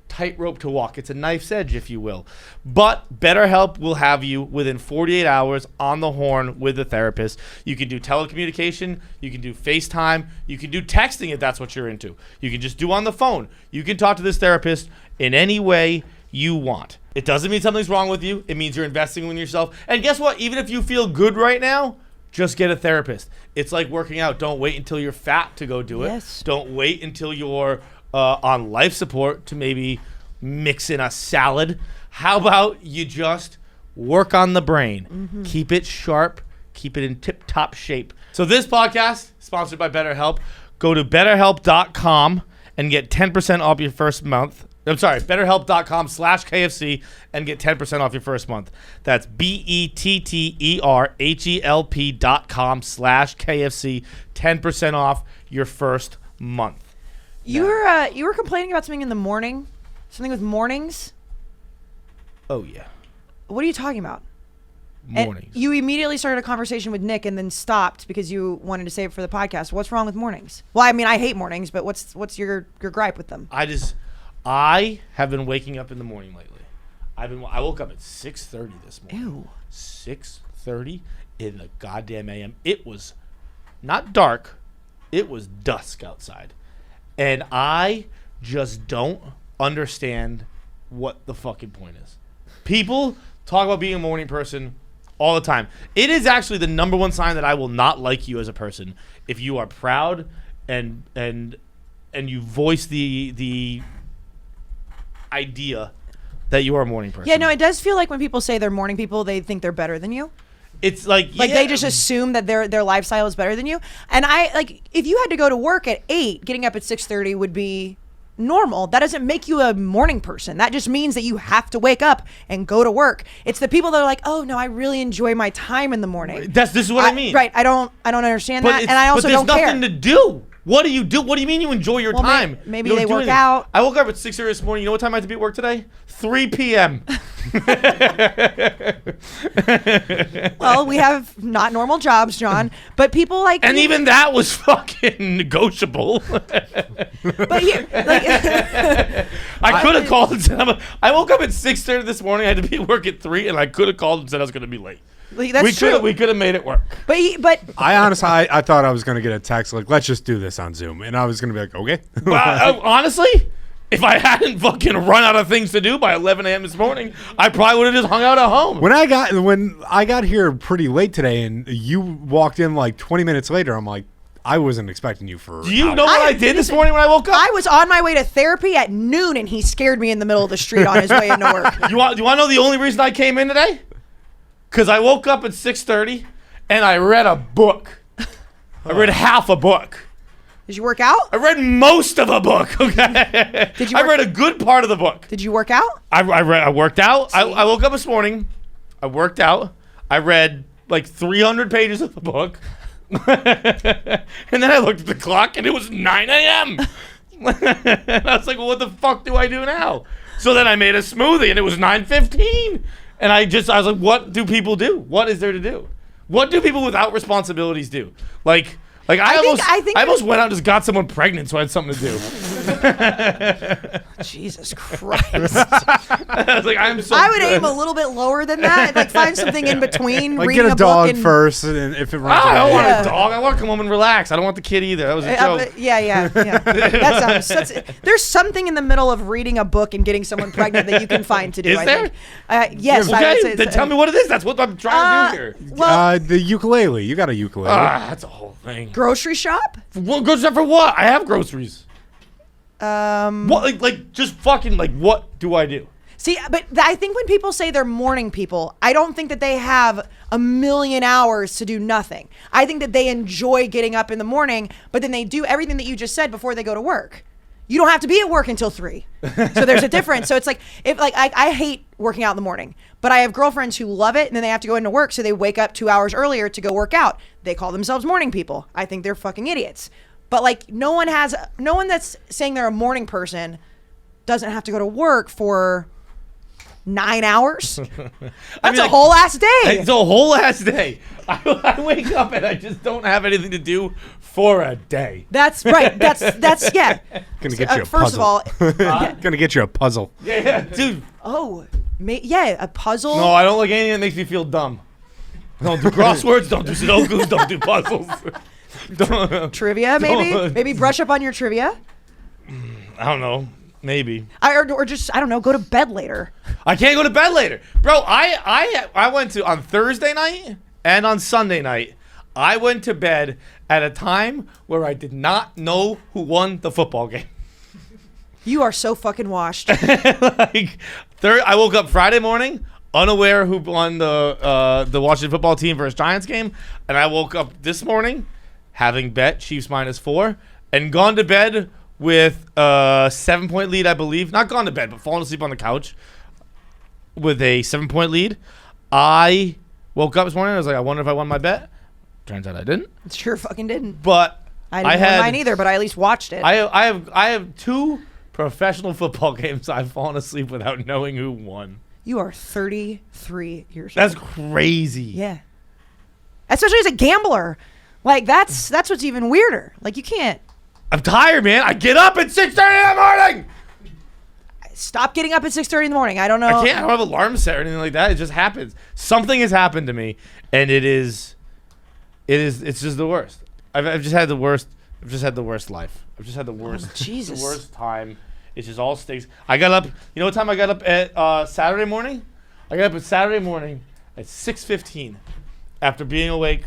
tightrope to walk. It's a knife's edge, if you will. But BetterHelp will have you within 48 hours on the horn with a therapist. You can do telecommunication. You can do FaceTime. You can do texting if that's what you're into. You can just do on the phone. You can talk to this therapist in any way you want. It doesn't mean something's wrong with you. It means you're investing in yourself. And guess what? Even if you feel good right now, just get a therapist. It's like working out. Don't wait until you're fat to go do it. Yes. Don't wait until you're on life support to maybe mix in a salad. How about you just work on the brain? Mm-hmm. Keep it sharp. Keep it in tip-top shape. So this podcast, sponsored by BetterHelp. Go to BetterHelp.com and get 10% off your first month. I'm sorry, BetterHelp.com/KFC and get 10% off your first month. That's BetterHelp.com/KFC. 10% off your first month. You were complaining about something in the morning? Something with mornings? Oh, yeah. What are you talking about? Mornings. And you immediately started a conversation with Nick and then stopped because you wanted to save it for the podcast. What's wrong with mornings? Well, I mean, I hate mornings, but what's your gripe with them? I have been waking up in the morning lately. I woke up at 6:30 this morning. Ew. 6:30 in the goddamn AM. It was not dark. It was dusk outside. And I just don't understand what the fucking point is. People talk about being a morning person all the time. It is actually the number one sign that I will not like you as a person. If you are proud and you voice the idea that you are a morning person. Yeah, no, it does feel like when people say they're morning people, they think they're better than you. It's like they just assume that their lifestyle is better than you. And I like if you had to go to work at 8, getting up at 6:30 would be normal. That doesn't make you a morning person. That just means that you have to wake up and go to work. It's the people that are like, "Oh no, I really enjoy my time in the morning." This is what I mean. Right. I don't understand that, and I also don't care. But there's nothing to do. What do you do? What do you mean you enjoy your time? Maybe You they don't do work anything. out. I woke up at 6:30 this morning. You know what time I had to be at work today? 3 p.m. Well, we have not normal jobs, John, but people like And even that was fucking negotiable. But here, like, I could have called and said, I woke up at 6:30 this morning. I had to be at work at 3, and I could have called and said I was going to be late. like, that's true. We could have made it work. But I honestly, I thought I was going to get a text like, let's just do this on Zoom. And I was going to be like, okay. But honestly, if I hadn't fucking run out of things to do by 11 a.m. this morning, I probably would have just hung out at home. When I got here pretty late today and you walked in like 20 minutes later, I'm like, I wasn't expecting you for. Do you know what I did this morning when I woke up? I was on my way to therapy at noon, and he scared me in the middle of the street on his way into work. You want to know the only reason I came in today? Because I woke up at 6:30 and I read a book. I read half a book. Did you work out? I read most of a book. Okay. Did you I work- read a good part of the book. Did you work out? I worked out. I woke up this morning. I worked out. I read like 300 pages of the book. And then I looked at the clock and it was 9 a.m. And I was like, well, what the fuck do I do now? So then I made a smoothie and it was 9:15. And I was like, what do people do? What is there to do? What do people without responsibilities do? Like I almost went out and just got someone pregnant so I had something to do. Jesus Christ. I was like, I'm so I would good. aim a little bit lower than that. Like find something in between. Like reading get a book dog and, first, and if it runs I don't away. want Yeah. a dog. I want to come home and relax. I don't want the kid either. That was a joke. Yeah. There's something in the middle of reading a book and getting someone pregnant that you can find to do. Is I there? think. Yes. I would Okay, say then tell me what it is. That's what I'm trying to do here. Well, The ukulele. You got a ukulele. That's a whole thing. grocery shop. Well, groceries for what? I have groceries. What? Like just fucking like what do I do? See, but I think when people say they're morning people, I don't think that they have a million hours to do nothing. I think that they enjoy getting up in the morning, but then they do everything that you just said before they go to work. You don't have to be at work until 3. So there's a difference. So it's like, I hate working out in the morning, but I have girlfriends who love it and then they have to go into work. So they wake up 2 hours earlier to go work out. They call themselves morning people. I think they're fucking idiots. But like no one that's saying they're a morning person doesn't have to go to work for 9 hours. That's a whole ass day. It's a whole ass day. I wake up and I just don't have anything to do for a day. That's right. That's yeah. Gonna get you a First puzzle. of all, Gonna get you a puzzle. Yeah, dude. a puzzle. No, I don't like anything that makes me feel dumb. Don't do crosswords. Don't do Sudokus. Don't do puzzles. Trivia, maybe brush up on your trivia. I don't know. Maybe. Or just I don't know. Go to bed later. I can't go to bed later, bro. I went to on Thursday night and on Sunday night. I went to bed at a time where I did not know who won the football game. You are so fucking washed. I woke up Friday morning unaware who won the Washington football team versus Giants game, and I woke up this morning having bet Chiefs -4 and gone to bed with a 7-point lead, I believe. Not gone to bed, but fallen asleep on the couch with a 7-point lead. I woke up this morning. I was like, I wonder if I won my bet. Turns out I didn't. Sure fucking didn't. But I didn't win mine either, but I at least watched it. I have 2 professional football games I've fallen asleep without knowing who won. You are 33 years old. That's crazy. Yeah. Especially as a gambler. Like that's what's even weirder. Like you can't I'm tired, man. I get up at 6:30 in the morning. stop getting up at 6:30 in the morning. I don't know. I can't. I don't have alarm set or anything like that. It just happens. Something has happened to me, and it's just the worst. I've just had the worst. I've just had the worst life. I've just had the worst. Jesus. The worst time. It just all stinks. I got up. You know what time I got up at Saturday morning? I got up at Saturday morning at 6:15 after being awake.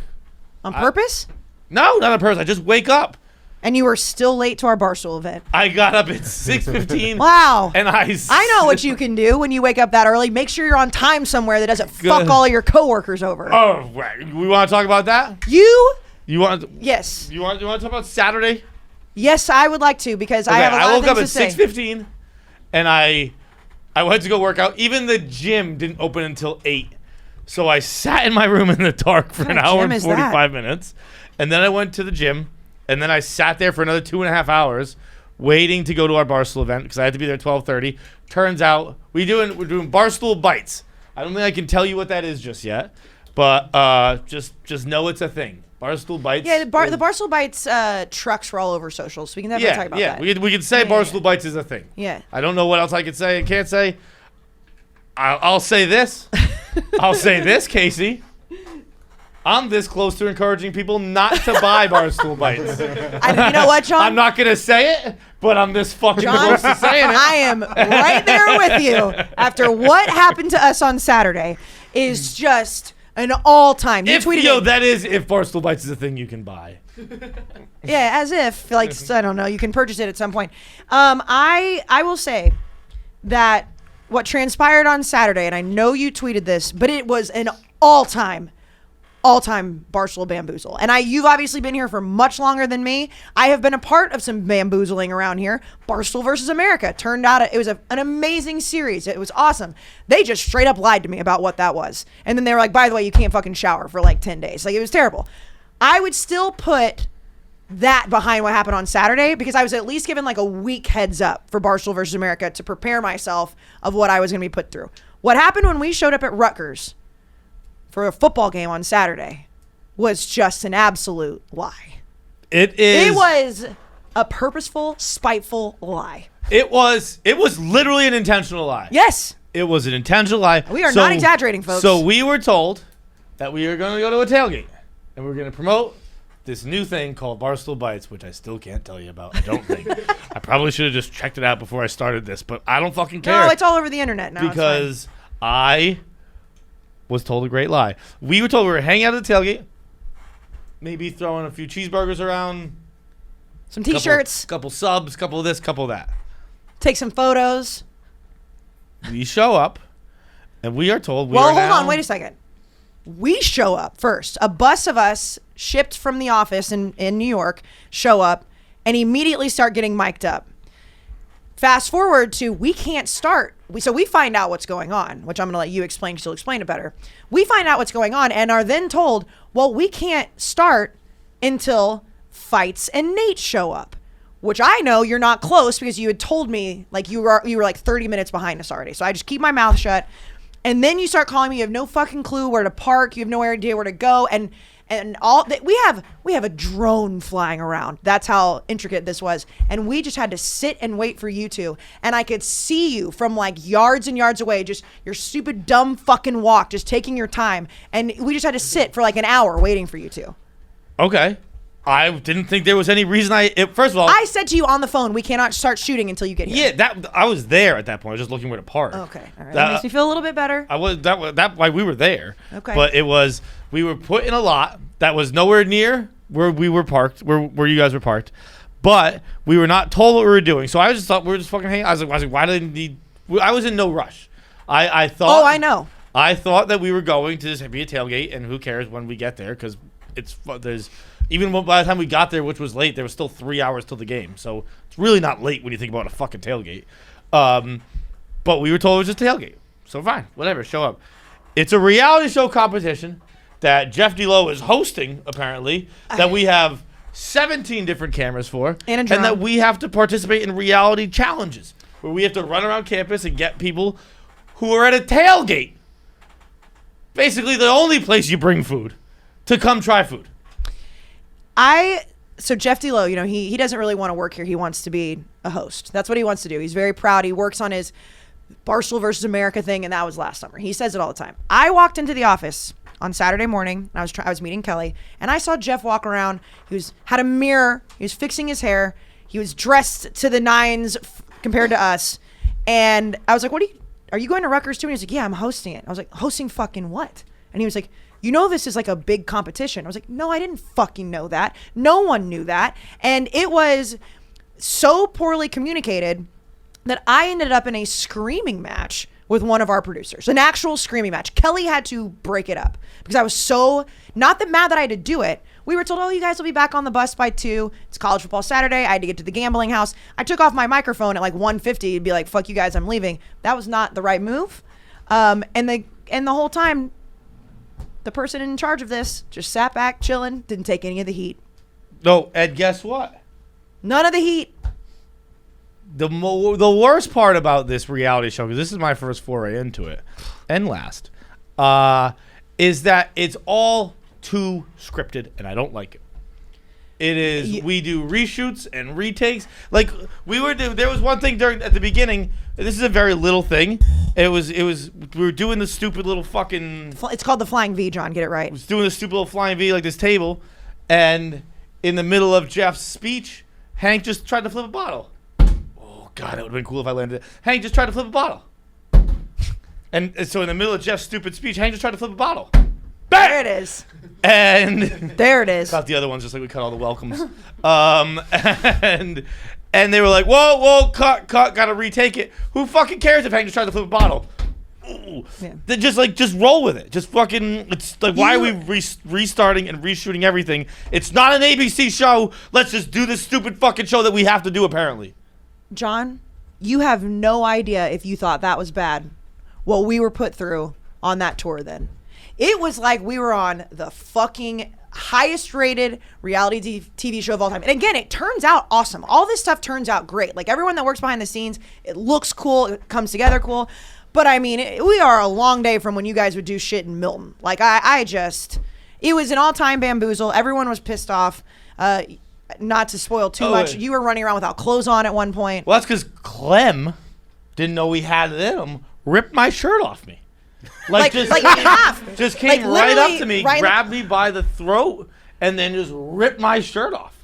On purpose? No, not on purpose. I just wake up. And you were still late to our Barstool event. I got up at 6:15. Wow. And I know what you can do when you wake up that early. Make sure you're on time somewhere that doesn't fuck all your coworkers over. Oh, right. We want to talk about that? You want? Yes. You want to talk about Saturday? Yes, I would like to because I have a lot I woke of up things at to say. 6:15, and I went to go work out. Even the gym didn't open until 8, so I sat in my room in the dark for What an kind of hour gym and is that? 45 minutes, and then I went to the gym, and then I sat there for another 2.5 hours waiting to go to our Barstool event because I had to be there at 12:30. Turns out we're doing Barstool Bites. I don't think I can tell you what that is just yet, but just know it's a thing. Barstool Bites. Yeah, the Barstool Bites trucks were all over social, so we can definitely talk about that. We can say Barstool Bites is a thing. Yeah. I don't know what else I could say and can't say. I'll say this. I'll say this, Kayce. I'm this close to encouraging people not to buy Barstool Bites. You know what, John? I'm not going to say it, but I'm this fucking John, close to saying it. I am right there with you. After what happened to us on Saturday is just an all-time. You tweeted it. That is if Barstool Bites is a thing you can buy. Yeah, as if, like, I don't know, you can purchase it at some point. I will say that what transpired on Saturday, and I know you tweeted this, but it was an all-time Barstool bamboozle. And you've obviously been here for much longer than me. I have been a part of some bamboozling around here. Barstool versus America. Turned out it was an amazing series. It was awesome. They just straight up lied to me about what that was. And then they were like, by the way, you can't fucking shower for like 10 days. Like, it was terrible. I would still put that behind what happened on Saturday because I was at least given like a week heads up for Barstool versus America to prepare myself of what I was going to be put through. What happened when we showed up at Rutgers for a football game on Saturday was just an absolute lie. It was a purposeful, spiteful lie. It was literally an intentional lie. Yes. It was an intentional lie. We are not exaggerating, folks. So we were told that we were going to go to a tailgate and we were going to promote this new thing called Barstool Bites, which I still can't tell you about. I don't think. I probably should have just checked it out before I started this, but I don't fucking care. No, it's all over the internet now. Because I was told a great lie. We were told we were hanging out at the tailgate, maybe throwing a few cheeseburgers around, some T-shirts, couple subs, couple of this, couple of that. Take some photos. We show up, and we are told hold on, wait a second. We show up first. A bus of us shipped from the office in New York show up and immediately start getting mic'd up. Fast forward to we can't start. So we find out what's going on, which I'm going to let you explain because you'll explain it better. We find out what's going on and are then told, well, we can't start until Feits and Nate show up, which I know you're not close because you had told me like you were like 30 minutes behind us already. So I just keep my mouth shut. And then you start calling me. You have no fucking clue where to park. You have no idea where to go. And all that we have a drone flying around. That's how intricate this was. And we just had to sit and wait for you two. And I could see you from like yards and yards away, just your stupid dumb fucking walk, just taking your time. And we just had to sit for like an hour waiting for you two. Okay. I didn't think there was any reason. First of all, I said to you on the phone, we cannot start shooting until you get here. Yeah, I was there at that point. I was just looking where to park. Okay, all right. That makes me feel a little bit better. That why we were there. Okay. But we were put in a lot that was nowhere near where we were parked, where you guys were parked. But we were not told what we were doing. So I just thought we were just fucking hanging. I was like, why did I need? I was in no rush. I thought. Oh, I know. I thought that we were going to just be a tailgate, and who cares when we get there? Because there's. Even by the time we got there, which was late, there was still 3 hours till the game. So it's really not late when you think about a fucking tailgate. But we were told it was just a tailgate. So fine, whatever, show up. It's a reality show competition that Jeff D'Lo is hosting, apparently, that we have 17 different cameras for. And that we have to participate in reality challenges where we have to run around campus and get people who are at a tailgate. Basically the only place you bring food to come try food. So Jeff D'Lo, he doesn't really want to work here. He wants to be a host. That's what he wants to do. He's very proud. He works on his Barstool versus America thing, and that was last summer. He says it all the time. I walked into the office on Saturday morning. And I was meeting Kelly, and I saw Jeff walk around. He had a mirror. He was fixing his hair. He was dressed to the nines compared to us. And I was like, are you going to Rutgers too? And he was like, yeah, I'm hosting it. I was like, hosting fucking what? And he was like, this is like a big competition. I was like, no, I didn't fucking know that. No one knew that. And it was so poorly communicated that I ended up in a screaming match with one of our producers, an actual screaming match. Kelly had to break it up because I was so, not that mad that I had to do it. We were told, oh, you guys will be back on the bus by 2. It's college football Saturday. I had to get to the gambling house. I took off my microphone at like 1:50 to be like, fuck you guys, I'm leaving. That was not the right move. And the whole time, the person in charge of this just sat back, chilling, didn't take any of the heat. No, Ed, guess what? None of the heat. the worst part about this reality show, because this is my first foray into it, and last, is that it's all too scripted, and I don't like it. It is. We do reshoots and retakes. Like there was one thing at the beginning. This is a very little thing. It was. We were doing the stupid little fucking. It's called the Flying V, John. Get it right. Was doing the stupid little flying V like this table, and in the middle of Jeff's speech, Hank just tried to flip a bottle. Oh God, it would have been cool if I landed it. Hank just tried to flip a bottle. And so in the middle of Jeff's stupid speech, Hank just tried to flip a bottle. Bam! There it is. And there it is. Cut the other ones just like we cut all the welcomes. And they were like, whoa, cut, gotta retake it. Who fucking cares if Hank just tried to flip a bottle? Ooh. Yeah. They just roll with it. Just fucking, it's like, why are we restarting and reshooting everything? It's not an ABC show. Let's just do this stupid fucking show that we have to do apparently. John, you have no idea if you thought that was bad, what we were put through on that tour then. It was like we were on the fucking highest rated reality TV show of all time. And again, it turns out awesome. All this stuff turns out great. Like everyone that works behind the scenes, it looks cool. It comes together cool. But I mean, we are a long day from when you guys would do shit in Milton. Like it was an all-time bamboozle. Everyone was pissed off. Not to spoil too much. You were running around without clothes on at one point. Well, that's because Clem didn't know we had it in him. Ripped my shirt off me. Like half. Just came right up to me, grabbed me by the throat, and then just ripped my shirt off.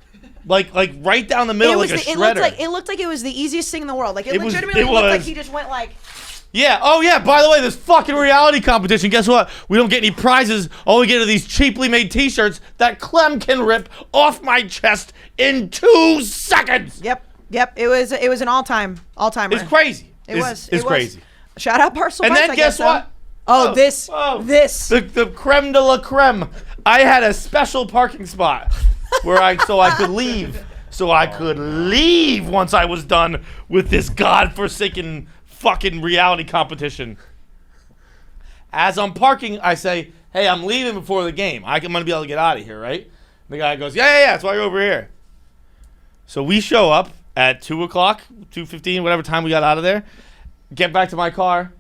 Like right down the middle like a shredder. It looked like it was the easiest thing in the world. Like it legitimately looked like he just went like... Yeah. Oh, yeah. By the way, this fucking reality competition, guess what? We don't get any prizes. All we get are these cheaply made T-shirts that Clem can rip off my chest in 2 seconds. Yep. It was an all-timer. It's crazy. It's crazy. Shout out Barstool. And then guess what? This. The creme de la creme. I had a special parking spot where I could leave. So I could leave once I was done with this godforsaken fucking reality competition. As I'm parking, I say, hey, I'm leaving before the game. I'm going to be able to get out of here, right? The guy goes, yeah, that's why you're over here. So we show up at 2 o'clock, 2:15, whatever time we got out of there. Get back to my car.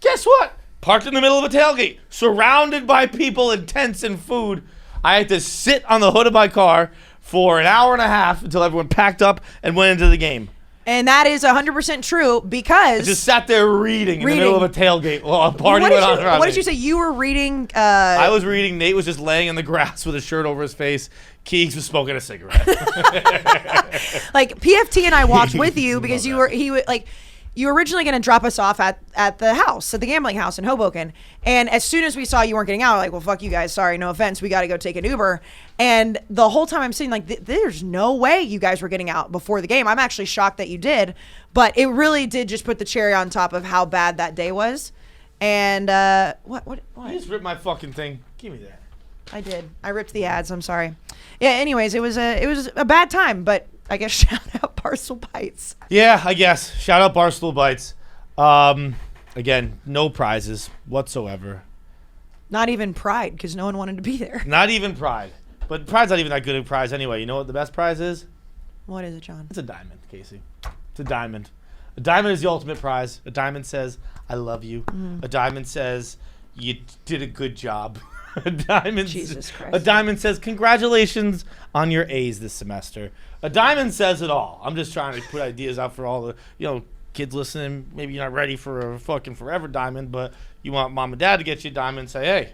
Guess what? Parked in the middle of a tailgate, surrounded by people and tents and food. I had to sit on the hood of my car for an hour and a half until everyone packed up and went into the game. And that is 100% true because... I just sat there reading in the middle of a tailgate while a party went on around What did you say? You were reading... I was reading. Nate was just laying in the grass with a shirt over his face. Keegs was smoking a cigarette. Like, PFT and I walked with you because you were originally going to drop us off at the gambling house in Hoboken. And as soon as we saw you weren't getting out, like, well, fuck you guys. Sorry, no offense. We got to go take an Uber. And the whole time I'm sitting like, there's no way you guys were getting out before the game. I'm actually shocked that you did. But it really did just put the cherry on top of how bad that day was. And what? You just ripped my fucking thing. Give me that. I did. I ripped the ads. I'm sorry. Yeah, anyways, it was a bad time, but I guess shout out Barstool Bites. Yeah, I guess. Shout out Barstool Bites. Again, no prizes whatsoever. Not even Pride, because no one wanted to be there. Not even Pride. But Pride's not even that good a prize anyway. You know what the best prize is? What is it, John? It's a diamond, Kayce. It's a diamond. A diamond is the ultimate prize. A diamond says, I love you. A diamond says, you did a good job. A diamond says, congratulations on your A's this semester. A diamond says it all. I'm just trying to put ideas out for all the, kids listening. Maybe you're not ready for a fucking forever diamond, but you want mom and dad to get you a diamond and say, hey,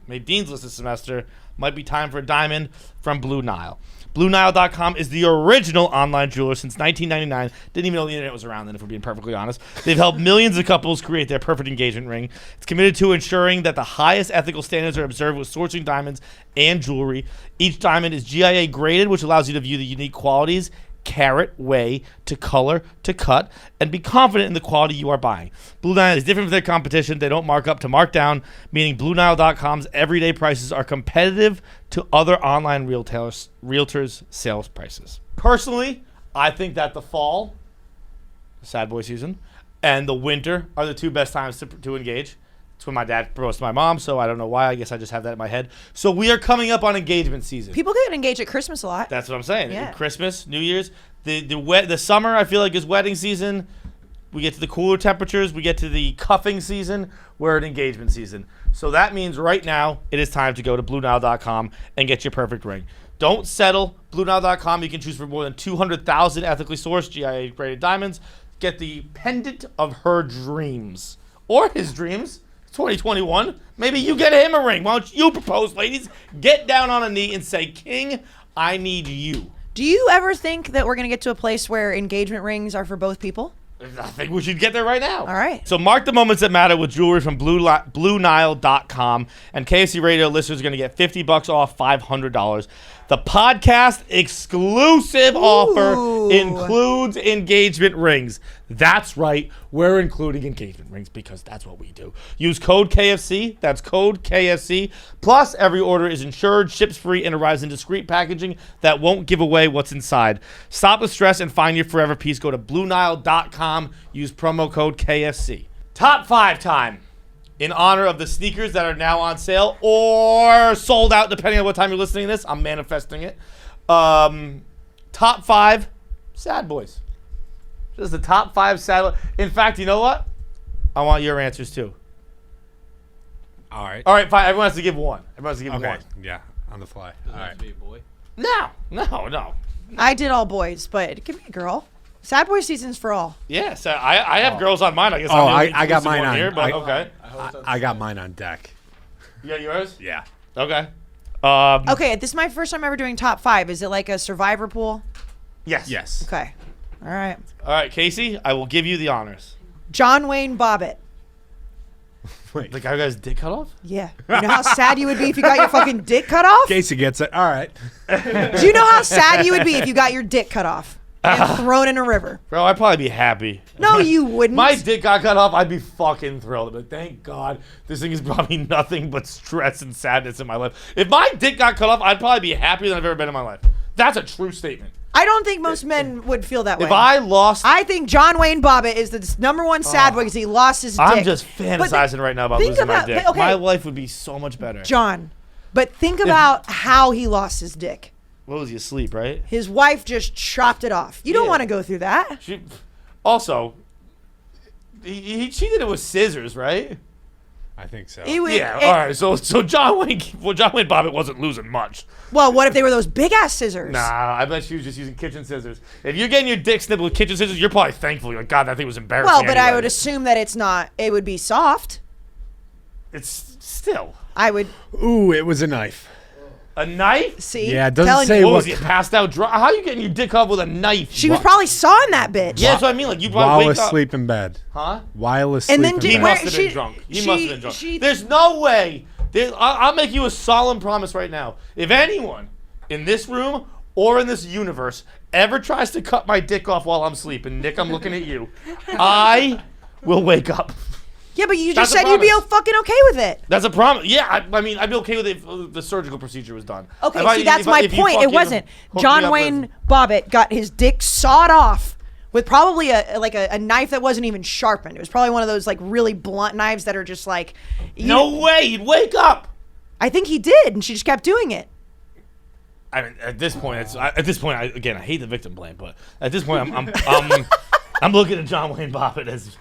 made Dean's List this semester. Might be time for a diamond from Blue Nile. BlueNile.com is the original online jeweler since 1999. Didn't even know the internet was around then, if we're being perfectly honest. They've helped millions of couples create their perfect engagement ring. It's committed to ensuring that the highest ethical standards are observed with sourcing diamonds and jewelry. Each diamond is GIA graded, which allows you to view the unique qualities, carat, weigh, to color, to cut, and be confident in the quality you are buying. Blue Nile is different from their competition. They don't mark up to mark down, meaning BlueNile.com's everyday prices are competitive to other online realtors' sales prices. Personally, I think that the fall, sad boy season, and the winter are the two best times to engage. It's when my dad proposed to my mom, so I don't know why. I guess I just have that in my head. So we are coming up on engagement season. People get engaged at Christmas a lot. That's what I'm saying. Yeah. Christmas, New Year's, the summer. I feel like is wedding season. We get to the cooler temperatures. We get to the cuffing season. We're in engagement season. So that means right now it is time to go to BlueNile.com and get your perfect ring. Don't settle. BlueNile.com. You can choose from more than 200,000 ethically sourced GIA-rated diamonds. Get the pendant of her dreams or his dreams. 2021. Maybe you get him a ring. Why don't you propose, ladies? Get down on a knee and say, King, I need you. Do you ever think that we're going to get to a place where engagement rings are for both people? I think we should get there right now. All right. So mark the moments that matter with jewelry from BlueNile.com. And KFC Radio listeners are going to get $50 off $500. The podcast exclusive offer includes engagement rings. That's right. We're including engagement rings because that's what we do. Use code KFC. That's code KFC. Plus, every order is insured, ships free, and arrives in discreet packaging that won't give away what's inside. Stop the stress and find your forever piece. Go to BlueNile.com. Use promo code KFC. Top 5 time. In honor of the sneakers that are now on sale or sold out, depending on what time you're listening to this. I'm manifesting it. Top 5 sad boys. This is the top 5 sad. In fact, you know what? I want your answers too. All right. All right, fine. Everyone has to give one. Everyone has to give Okay. one. Yeah, on the fly. Doesn't All have right. to be a boy. No. I did all boys, but give me a girl. Sad boy season's for all. Yeah, so I have girls on mine. I guess. Oh, I'm the only I got exclusive mine one on. here, but okay. I got mine on deck. You got yours? Yeah. Okay. Okay, this is my first time ever doing top 5. Is it like a survivor pool? Yes. Yes. Okay. All right. All right, Kayce, I will give you the honors. John Wayne Bobbitt. Wait. The guy who got his dick cut off? Yeah. You know how sad you would be if you got your fucking dick cut off? Casey gets it. All right. Do you know how sad you would be if you got your dick cut off and thrown in a river? Bro, I'd probably be happy. No, you wouldn't. My dick got cut off, I'd be fucking thrilled. But thank God, this thing has brought me nothing but stress and sadness in my life. If my dick got cut off, I'd probably be happier than I've ever been in my life. That's a true statement. I don't think most men would feel that way. If I lost, I think John Wayne Bobbitt is the number one sad boy because he lost his dick. I'm just But fantasizing right now about think losing my about- dick. okay. My life would be so much better. John, but think about how he lost his dick. What was he asleep, right? His wife just chopped it off. You don't Yeah. want to go through that. Also, he cheated it with scissors, right? I think so. It would- Yeah. it- All right. So John Wayne Bobbitt wasn't losing much. Well, what if they were those big ass scissors? Nah, I bet she was just using kitchen scissors. If you're getting your dick snipped with kitchen scissors, you're probably thankful. You're like, God, that thing was embarrassing. Well, but I anyway." would assume that it's not. It would be soft. It's still I would Ooh, it was a knife. a knife. see. Yeah, it doesn't telling say you. What what- was he passed out? How are you getting your dick off with a knife? She was probably sawing that bitch. Yeah, that's what I mean. Like you While probably wake up. asleep in bed. Huh? While asleep And then in did- He bed. where- must have been she- drunk. He she- must have been drunk. she- There's no way. I'll make you a solemn promise right now. If anyone in this room or in this universe ever tries to cut my dick off while I'm sleeping, Nick, I'm looking at you, I will wake up. Yeah, but you That's just a said you'd be promise. fucking okay with it. That's a promise. Yeah, I mean, I'd be okay with it if the surgical procedure was done. Okay, If I- see, that's if I- my if you point. It fucking wasn't. hook me John up Wayne with- Bobbitt got his dick sawed off with probably a knife that wasn't even sharpened. It was probably one of those like really blunt knives that are just like. No way, you'd wake up. I think he did, and she just kept doing it. I mean, at this point, I hate the victim blame, but at this point, I'm looking at John Wayne Bobbitt as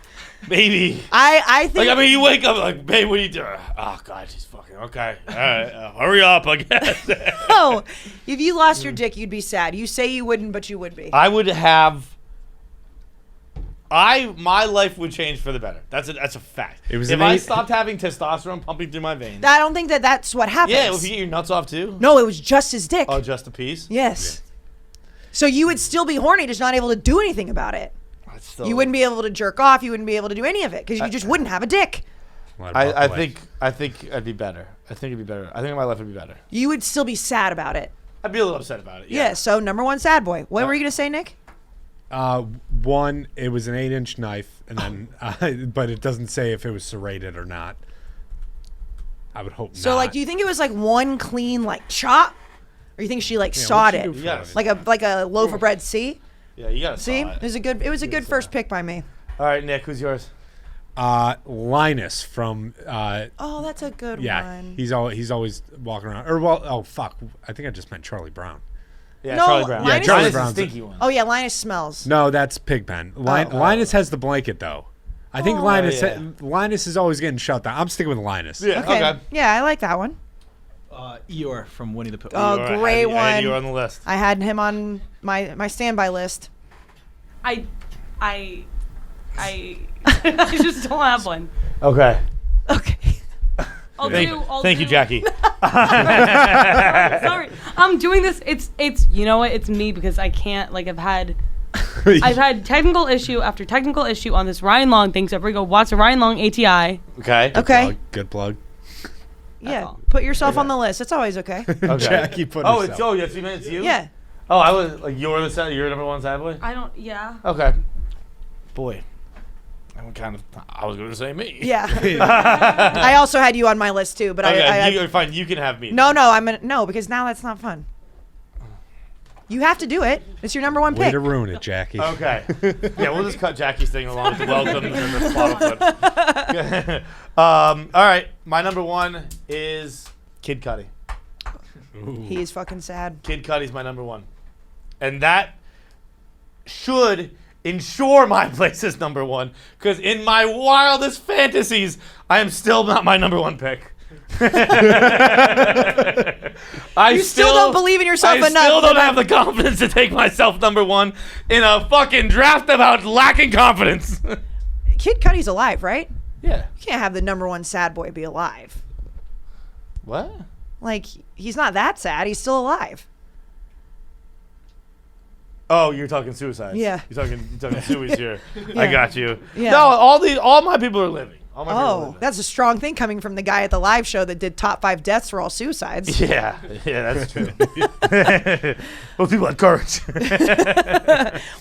maybe. I think. Like, I mean, you wake up like, babe, what are you doing? Oh God, she's fucking okay. All right, hurry up, I guess. Oh, if you lost your dick, you'd be sad. You say you wouldn't, but you would be. I would have. My life would change for the better. That's a fact. It was if an I eight- stopped having testosterone pumping through my veins. I don't think that that's what happens. Yeah, if you get your nuts off too. No, it was just his dick. Oh, just a piece. Yes. So you would still be horny, just not able to do anything about it. That's still- You wouldn't be able to jerk off. You wouldn't be able to do any of it because you just wouldn't have a dick. I think I'd be better. I think it'd be better. I think my life would be better. You would still be sad about it. I'd be a little upset about it. Yeah. So number one, sad boy. What were you gonna say, Nick? One, it was an 8-inch knife, and then, but it doesn't say if it was serrated or not. I would hope So not. like, do you think it was like one clean like chop, or you think she like sawed what'd it she do for Yes. like a loaf of bread? See, Yeah, you gotta see, saw it was a good first pick by me. All right, Nick, who's yours? Linus from Oh, that's a good yeah. one. He's always walking around. Fuck. I think I just meant Charlie Brown. Yeah, No, Charlie Brown. Linus- Yeah, Charlie Linus is Brown's the stinky one. Oh yeah, Linus smells. No, that's Pigpen. Linus has the blanket though. I think Linus yeah. Linus is always getting shut down. I'm sticking with Linus. Yeah, okay. Yeah, I like that one. Eeyore from Winnie the Pooh. Oh, All right, great I had you one. on the list. I had him on my standby list. I just don't have one. Okay. Okay. I'll Thank you, do- Jackie. Sorry, I'm doing this. It's you know what? It's me because I can't. Like I've had technical issue after technical issue on this Ryan Long thing. So everybody go watch the Ryan Long ATI. Okay. Okay. Good plug. Yeah. all. Put yourself on the list. It's always okay. Okay. Jackie put Oh, herself. yes, you meant it's you? Yeah. Oh, I was like, you're you're number one sad boy? I don't. Yeah. Okay. Boy. I was going to say me. Yeah. I also had you on my list too, but Okay, you're fine. You can have me. no, because now that's not fun. You have to do it. It's your number one Way pick. to ruin it, Jackie. Okay. Yeah, we'll just cut Jackie's thing along with the welcomes and the bottle clips. All right. My number one is Kid Cudi. He is fucking sad. Kid Cudi's my number one. And that should ensure my place as number one. Because in my wildest fantasies, I am still not my number one pick. You still don't believe in yourself enough. I still don't have the confidence to take myself number one in a fucking draft about lacking confidence. Kid Cudi's alive, right? Yeah. You can't have the number one sad boy be alive. What? Like, he's not that sad. He's still alive. Oh, you're talking suicides. Yeah. You're talking suies here. I Yeah. got you. Yeah. No, all my people are living. All my people are Oh, living. that's a strong thing coming from the guy at the live show that did top 5 deaths for all suicides. Yeah, that's true. Those people had courage.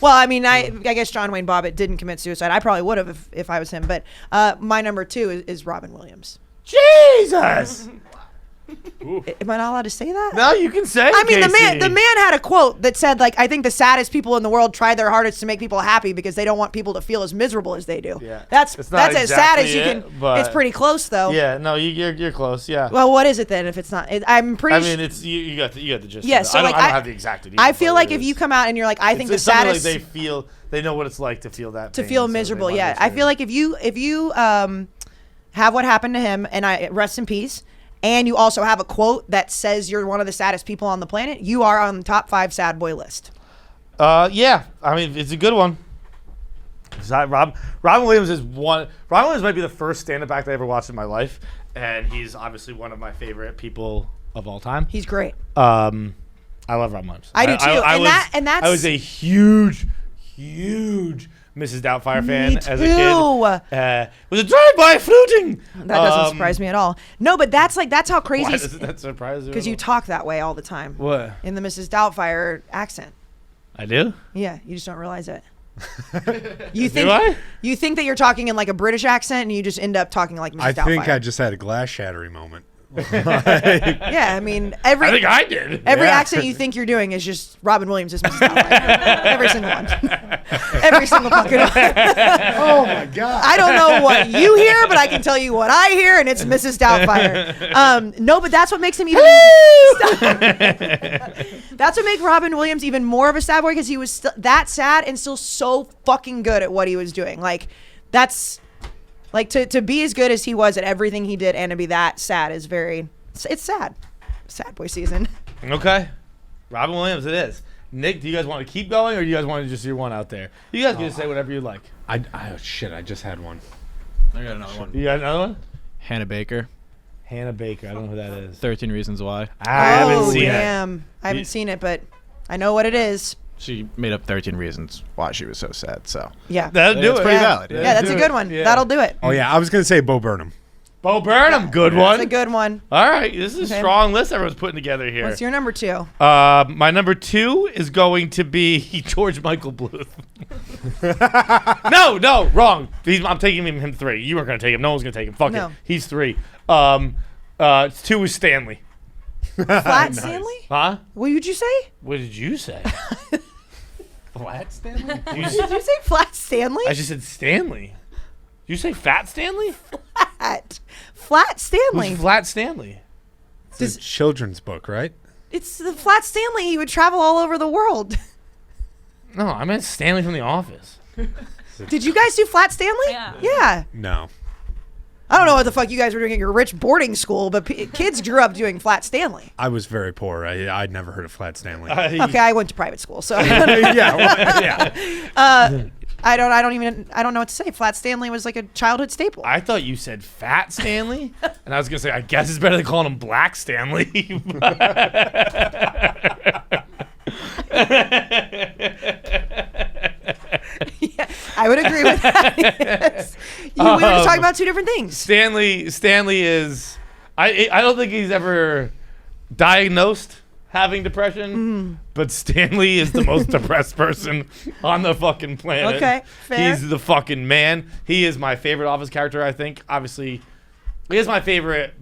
Well, I mean, I guess John Wayne Bobbitt didn't commit suicide. I probably would have if I was him. But my number 2 is Robin Williams. Jesus! Am I not allowed to say that? No, you can say. I mean, Kayce. the man had a quote that said, like, I think the saddest people in the world try their hardest to make people happy because they don't want people to feel as miserable as they do. Yeah. That's It's not as sad as exactly you it, can. but- It's pretty close though. Yeah, no, you're close. Yeah. Well, what is it then? If it's not, I'm pretty. I mean, it's you got the gist. Yeah, of it. so, I don't, like, I don't I- have the exact details. I feel but like it if is. you come out and you're like, I think the it's something saddest like they know what it's like to feel that to pain, feel so they miserable. might Yeah, I understand. feel like if you have what happened to him, and I rest in peace, and you also have a quote that says you're one of the saddest people on the planet, you are on the top 5 sad boy list. Yeah, I mean, it's a good one. Robin Williams is one. Robin Williams might be the first stand-up act I ever watched in my life, and he's obviously one of my favorite people of all time. He's great. I love Robin Williams. I do too. I was a huge Mrs. Doubtfire fan as a kid. Was a drive-by fluting. That doesn't surprise me at all. No, but that's how Why crazy. doesn't that surprise you? Because you talk that way all the time. What? In the Mrs. Doubtfire accent. I do? Yeah, you just don't realize it. You Do I? You think that you're talking in like a British accent, and you just end up talking like Mrs. I Doubtfire. think I just had a glass shattering moment. Yeah, I mean every I think I did. every Yeah. accent you think you're doing is just Robin Williams is Mrs. Doubtfire. Every single one. Every single fucking one. Oh my god! I don't know what you hear, but I can tell you what I hear, and it's Mrs. Doubtfire. No, but that's what makes him even. That's what makes Robin Williams even more of a sad boy, because he was that sad and still so fucking good at what he was doing. Like, that's like to be as good as he was at everything he did and to be that sad is it's sad. Sad boy season. Okay. Robin Williams, it is. Nick, do you guys want to keep going, or do you guys want to just do one out there? You guys can just say whatever you like. Oh shit! I just had one. I got another one. You got another one? Hannah Baker, Hannah Baker. I don't know who that is. 13 Reasons Why. I haven't seen it. Damn. I haven't seen it, but I know what it is. She made up 13 reasons why she was so sad. So Yeah. That'll do It's it. pretty yeah. valid. Yeah, that's a good one. Yeah. That'll do it. Oh yeah, I was gonna say Bo Burnham. Bo Burnham, good one. That's a good one. All right, this is a Okay. strong list everyone's putting together here. What's your number 2? My number 2 is going to be George Michael Bluth. No, wrong. I'm taking him 3. You weren't going to take him. No one's going to take him. Fuck No. it. He's 3. 2 is Stanley. Flat Stanley? Huh? What did you say? What did you say? Flat Stanley? Did you say Flat Stanley? I just said Stanley. You say Fat Stanley? Flat Stanley. Who's Flat Stanley? It's a children's book, right? It's the Flat Stanley. He would travel all over the world. No, I meant Stanley from The Office. Did you guys do Flat Stanley? Yeah. Yeah. No. I don't know what the fuck you guys were doing at your rich boarding school, but kids grew up doing Flat Stanley. I was very poor. I'd never heard of Flat Stanley. Okay, I went to private school, so yeah. I don't know what to say. Flat Stanley was like a childhood staple. I thought you said Fat Stanley, and I was gonna say I guess it's better than calling him Black Stanley. Yeah, I would agree with that. Yes. We were just talking about two different things. Stanley is. I don't think he's ever diagnosed having depression, but Stanley is the most depressed person on the fucking planet. Okay, fair. He's the fucking man. He is my favorite Office character, I think. Obviously, he is my favorite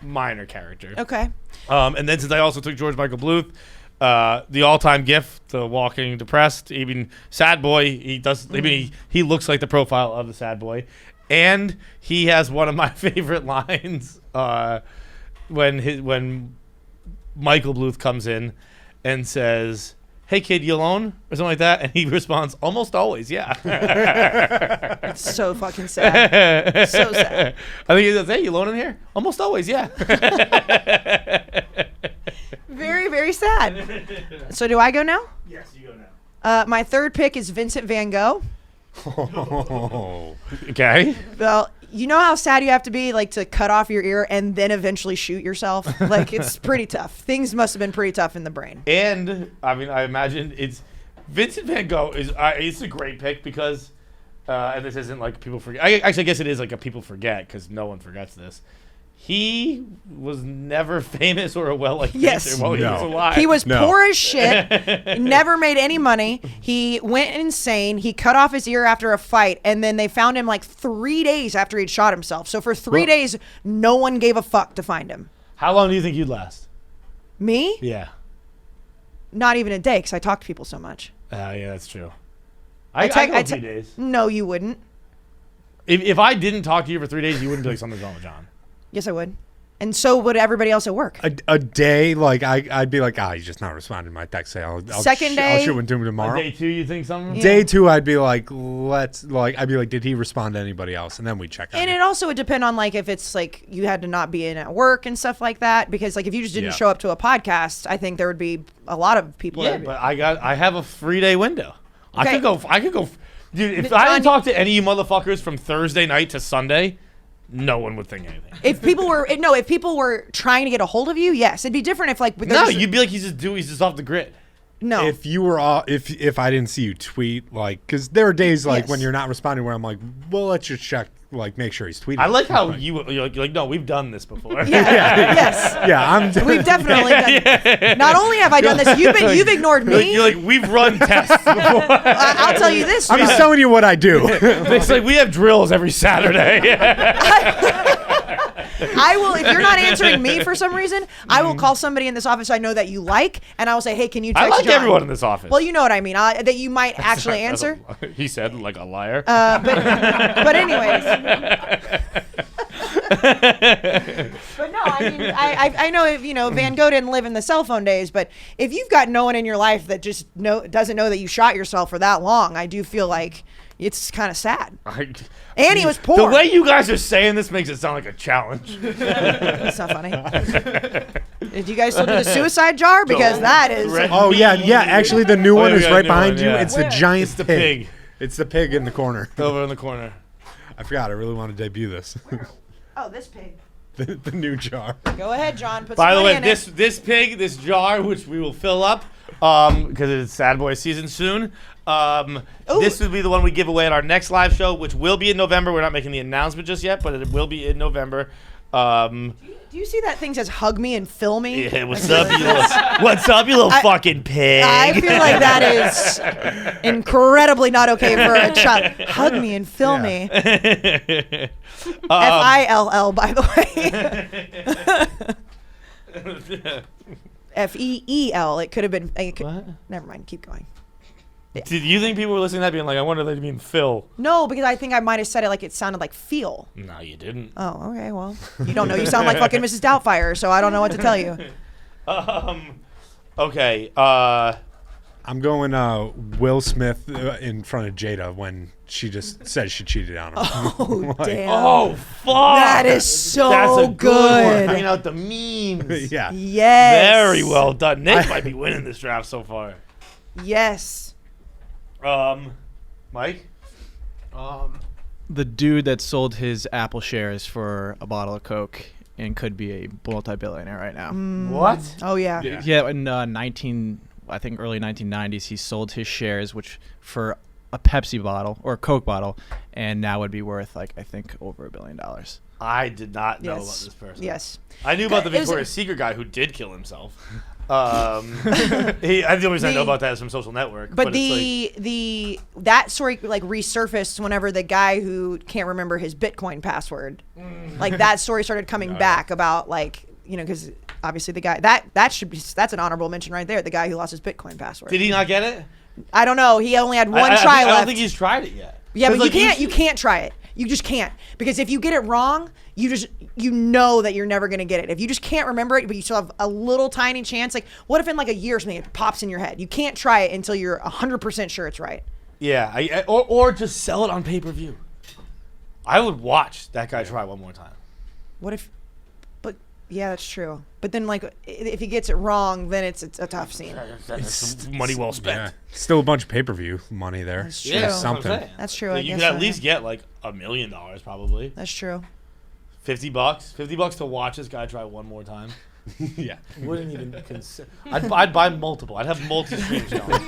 minor character. Okay. And then since I also took George Michael Bluth, the all-time gift, the walking depressed, even sad boy, he does. I mean, he looks like the profile of the sad boy, and he has one of my favorite lines when Michael Bluth comes in and says, "Hey kid, you alone?" or something like that, and he responds, "Almost always, yeah." It's so fucking sad. So sad. I think he says, "Hey, you alone in here?" "Almost always, yeah." Very, very sad. So do I go now? Yes, you go now. My third pick is Vincent Van Gogh. Okay. Well, you know how sad you have to be, like, to cut off your ear and then eventually shoot yourself? Like, it's pretty tough. Things must have been pretty tough in the brain. And I mean, I imagine it's Vincent Van Gogh is it's a great pick because, and this isn't like people forget. I guess it is like a people forget because no one forgets this. He was never famous or a well-liked Yes. dancer while he was alive. He was poor as shit, never made any money. He went insane. He cut off his ear after a fight, and then they found him like 3 days after he'd shot himself. So for 3 days, no one gave a fuck to find him. How long do you think you'd last? Me? Yeah. Not even a day, because I talk to people so much. Yeah, that's true. I go a few days. No, you wouldn't. If I didn't talk to you for 3 days, you wouldn't be like something's wrong with John. Yes, I would. And so would everybody else at work. A day, like I'd be like, he's just not responding to my text. Second day? I'll shoot one to him tomorrow. Day two, you think something? Yeah. Day two, I'd be like, did he respond to anybody else? And then we check on And it. it also would depend on, like, if it's like you had to not be in at work and stuff like that. Because, like, if you just didn't show up to a podcast, I think there would be a lot of people. Yeah, but I have a 3 day window. Okay. I could go. Dude, if I didn't talk to any of you motherfuckers from Thursday night to Sunday, no one would think anything. If people were trying to get a hold of you, yes, it'd be different if, like, You'd be like he's just off the grid. No. If you were if I didn't see you tweet, like, because there are days like Yes. when you're not responding where I'm like, well, let's just check, like, make sure he's tweeting. I like how you're like, no, we've done this before. Yes. Yeah, We've definitely done. Not only have I done this, you've ignored me. You're like, we've run tests before. I'll tell you this. I'm John. just telling you what I do. It's like we have drills every Saturday. I will, if you're not answering me for some reason, I will call somebody in this office I know that you like, and I will say, hey, can you text I like John? everyone in this office. Well, you know what I mean. That you might actually answer. He said like a liar. But anyways. But no, I mean, I know if, Van Gogh didn't live in the cell phone days, but if you've got no one in your life that just doesn't know that you shot yourself for that long, I do feel like it's kind of sad. And he was poor. The way you guys are saying this makes it sound like a challenge. That's not funny. Did you guys still do the suicide jar? Because that is. Oh yeah. Actually, the new one yeah, is we got a right new behind one, you. yeah. It's the Where? giant It's the pig. It's the pig in the corner. Over in the corner. I forgot. I really want to debut this. Oh, this pig. the new jar. Go ahead, John. Put By some the way, money in it. this pig, this jar, which we will fill up, because it's Sad Boy season soon. This will be the one we give away at our next live show, which will be in November. We're not making the announcement just yet, but it will be in November. Do you see that thing says "hug me and fill me"? Yeah, what's up, you little fucking pig? I feel like that is incredibly not okay for a child. Hug me and fill me. F-I-L-L, by the way. F-E-E-L. It could have been. What? Never mind. Keep going. Did you think people were listening to that being like, I wonder if they mean Phil? No, because I think I might have said it like it sounded like feel. No, you didn't. Oh, okay. Well, you don't know. You sound like fucking Mrs. Doubtfire, so I don't know what to tell you. Okay. I'm going Will Smith in front of Jada when she just said she cheated on him. Oh, damn. Oh, fuck. That is so That's a good one. good. Hanging out the memes. Yeah. Yes. Very well done. Nick might be winning this draft so far. Yes. Mike? The dude that sold his Apple shares for a bottle of Coke and could be a multi-billionaire right now. What? Oh, yeah. Yeah, in I think early 1990s, he sold his shares, which for a Pepsi bottle or a Coke bottle, and now would be worth like I think over $1 billion. I did not know about Yes. this person. Yes. I knew about the It was- Victoria's Secret guy who did kill himself. The only reason I know about that is from Social Network. But it's that story like resurfaced whenever the guy who can't remember his Bitcoin password, like that story started coming back about like because obviously the guy that's an honorable mention right there. The guy who lost his Bitcoin password. did he not get it? I don't know. He only had one I try I left. don't think he's tried it yet. Yeah, 'Cause, but like, you can't try it. You just can't, because if you get it wrong, you know that you're never gonna get it. If you just can't remember it, but you still have a little tiny chance, like what if in like a year or something it pops in your head? You can't try it until you're 100% sure it's right. Yeah, or just sell it on pay-per-view. I would watch that guy try one more time. What if? But yeah, that's true. But then like if he gets it wrong, then it's a tough scene. That's money well spent. Yeah. Still a bunch of pay-per-view money there. That's Yeah, true. that's what I'm Something. saying. That's true. I You guess could at so, least yeah. get like $1 million probably. That's true. $50 to watch this guy try one more time. Yeah. Wouldn't even consider. I'd buy multiple. I'd have multi-streams going.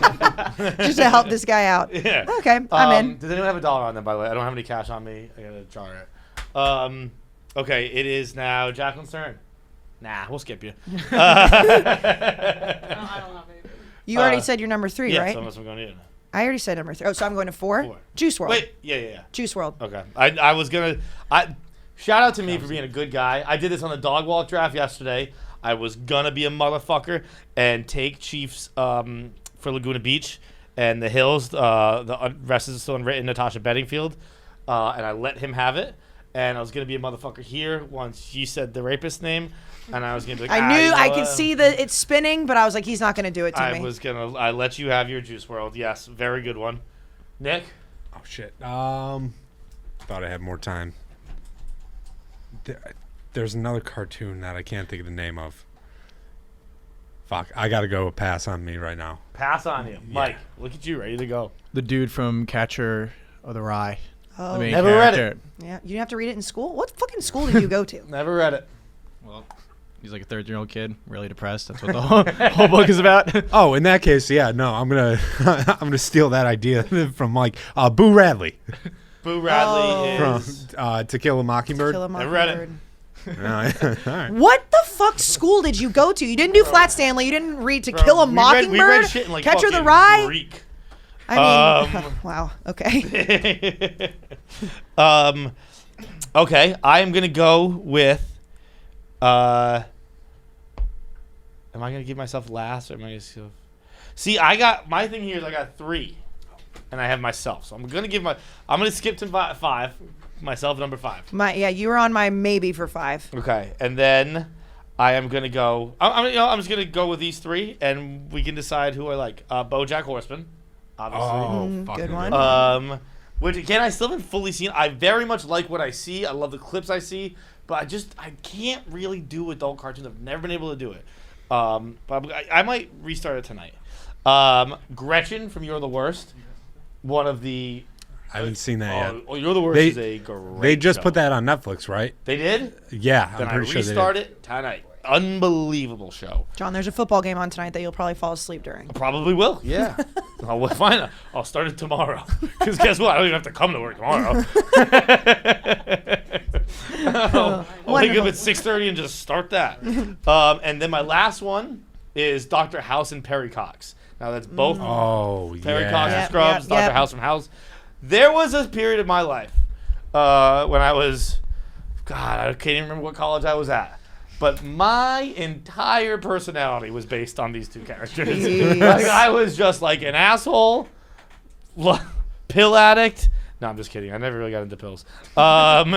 Just to help this guy out. Yeah. Okay, I'm in. Does anyone have $1 on them? By the way, I don't have any cash on me. I gotta jar it. Okay, it is now Jacqueline's turn. Nah, we'll skip you. I don't have anything. You already said your number 3, Yeah, right? so I'm going to you. I already said number 3. Oh, so I'm going to 4? 4. Juice World. Wait, yeah. Juice World. Okay. I was gonna. Shout out to me for being a good guy. I did this on the dog walk draft yesterday. I was gonna be a motherfucker and take Chiefs for Laguna Beach and the Hills. The rest is still unwritten. Natasha Bedingfield, and I let him have it. And I was gonna be a motherfucker here once you said the rapist name, and I was gonna be like, I knew I know could what? see that it's spinning, but I was like, he's not going to do it to me. I let you have your Juice World. Yes, very good one. Nick. Oh shit. Thought I had more time. There's another cartoon that I can't think of the name of. Fuck, I gotta go with pass on me right now. Pass on you, Mike. Look at you, ready to go. The dude from Catcher of the Rye. Oh. The main Never read it. character. Yeah, you didn't have to read it in school? What fucking school did you go to? Never read it. Well, he's like a 13-year-old kid, really depressed. That's what the whole book is about. Oh, in that case, yeah, no, I'm gonna steal that idea from Mike. Boo Radley Boo Radley Oh. is. from To Kill a Mockingbird. Kill a Never read it. Mockingbird. All right. What the fuck school did you go to? You didn't do Flat Stanley. You didn't read To Kill a Mockingbird? We read shit in like Catcher the fucking Rye? Greek. I mean, wow. Okay. Okay, I am gonna go with. Am I gonna give myself last, or am I gonna? See, my thing here is I got 3, and I have myself, so I'm gonna skip to 5. Myself number 5. You were on my maybe for 5. Okay, and then I am gonna go. I'm just gonna go with these 3, and we can decide who I like. BoJack Horseman, obviously. Oh, fucking good one. Which again, I still haven't fully seen. I very much like what I see. I love the clips I see, but I can't really do adult cartoons. I've never been able to do it. But I might restart it tonight. Gretchen from You're the Worst, one of the. I haven't seen that yet. Oh, You're the Worst is a great. They just show. put that on Netflix, right? They did. Yeah, Then I'm pretty sure they restart did. it tonight. Unbelievable show. John, there's a football game on tonight that you'll probably fall asleep during. Probably will. Yeah. Fine. I'll start it tomorrow. Because guess what? I don't even have to come to work tomorrow. I'll wake up at 6:30 and just start that. And then my last one is Dr. House and Perry Cox. Now that's both Oh, Perry yeah. Cox and Yep, Scrubs, yep, Dr. yep. House from House. There was a period of my life when I was, God, I can't even remember what college I was at. But my entire personality was based on these 2 characters. Jeez. Like, I was just like an asshole. pill addict. No, I'm just kidding. I never really got into pills. But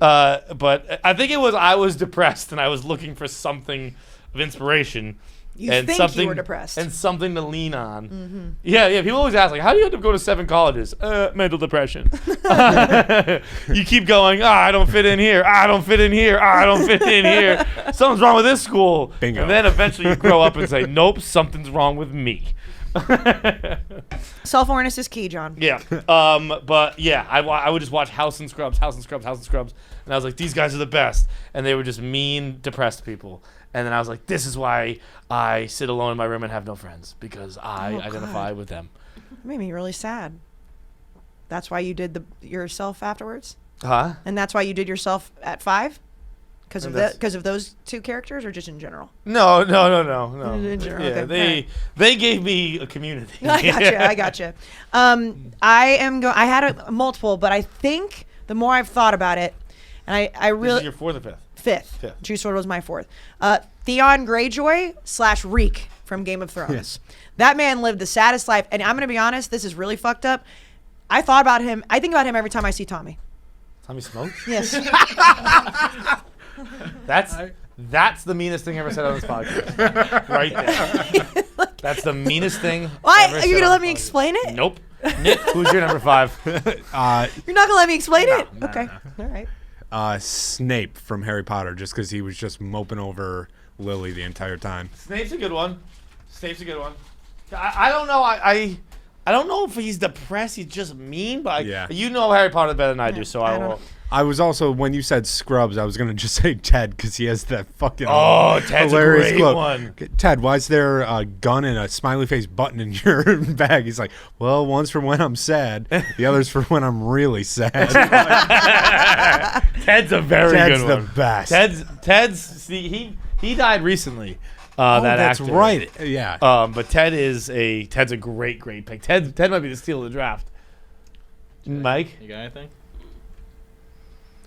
I think I was depressed and I was looking for something of inspiration. You and think something, you were depressed. And something to lean on. Mm-hmm. Yeah. People always ask, like, how do you end up going to 7 colleges? Mental depression. You keep going, I don't fit in here. I don't fit in here. I don't fit in here. Something's wrong with this school. Bingo. And then eventually you grow up and say, nope, something's wrong with me. Self-awareness is key, John. Yeah. But yeah, I would just watch House and Scrubs. And I was like, these guys are the best. And they were just mean, depressed people. And then I was like, this is why I sit alone in my room and have no friends, because I identify with them. It made me really sad. That's why you did yourself afterwards? Huh? And that's why you did yourself at 5? Because of those 2 characters, or just in general? No. In general, Yeah, okay. they gave me a community. I gotcha. I had multiple, but I think the more I've thought about it, and I really... This is your 4th or 5th? 5th. True Sword was my 4th. Theon Greyjoy / Reek from Game of Thrones. Yes. That man lived the saddest life, and I'm gonna be honest, this is really fucked up. I thought about him. I think about him every time I see Tommy. Tommy Smoke? Yes. That's the meanest thing ever said on this podcast. Right there. That's the meanest thing. Why? Ever Are you said gonna on let this me podcast. explain it? Nope. Nick, who's your number 5? You're not gonna let me explain it? Okay. All right. Snape from Harry Potter, just because he was just moping over Lily the entire time. Snape's a good one. I don't know. I don't know if he's depressed. He's just mean. But you know Harry Potter better than I do, so I will. I was also, when you said Scrubs, I was going to just say Ted, because he has that fucking Ted's hilarious a great quote. one. Ted, why is there a gun and a smiley face button in your bag? He's like, well, one's for when I'm sad, the other's for when I'm really sad. Ted's a very Ted's good the one. best. See, he died recently. That's actor. right. Yeah. But Ted's a great pick. Ted might be the steal of the draft. Mike, You got anything?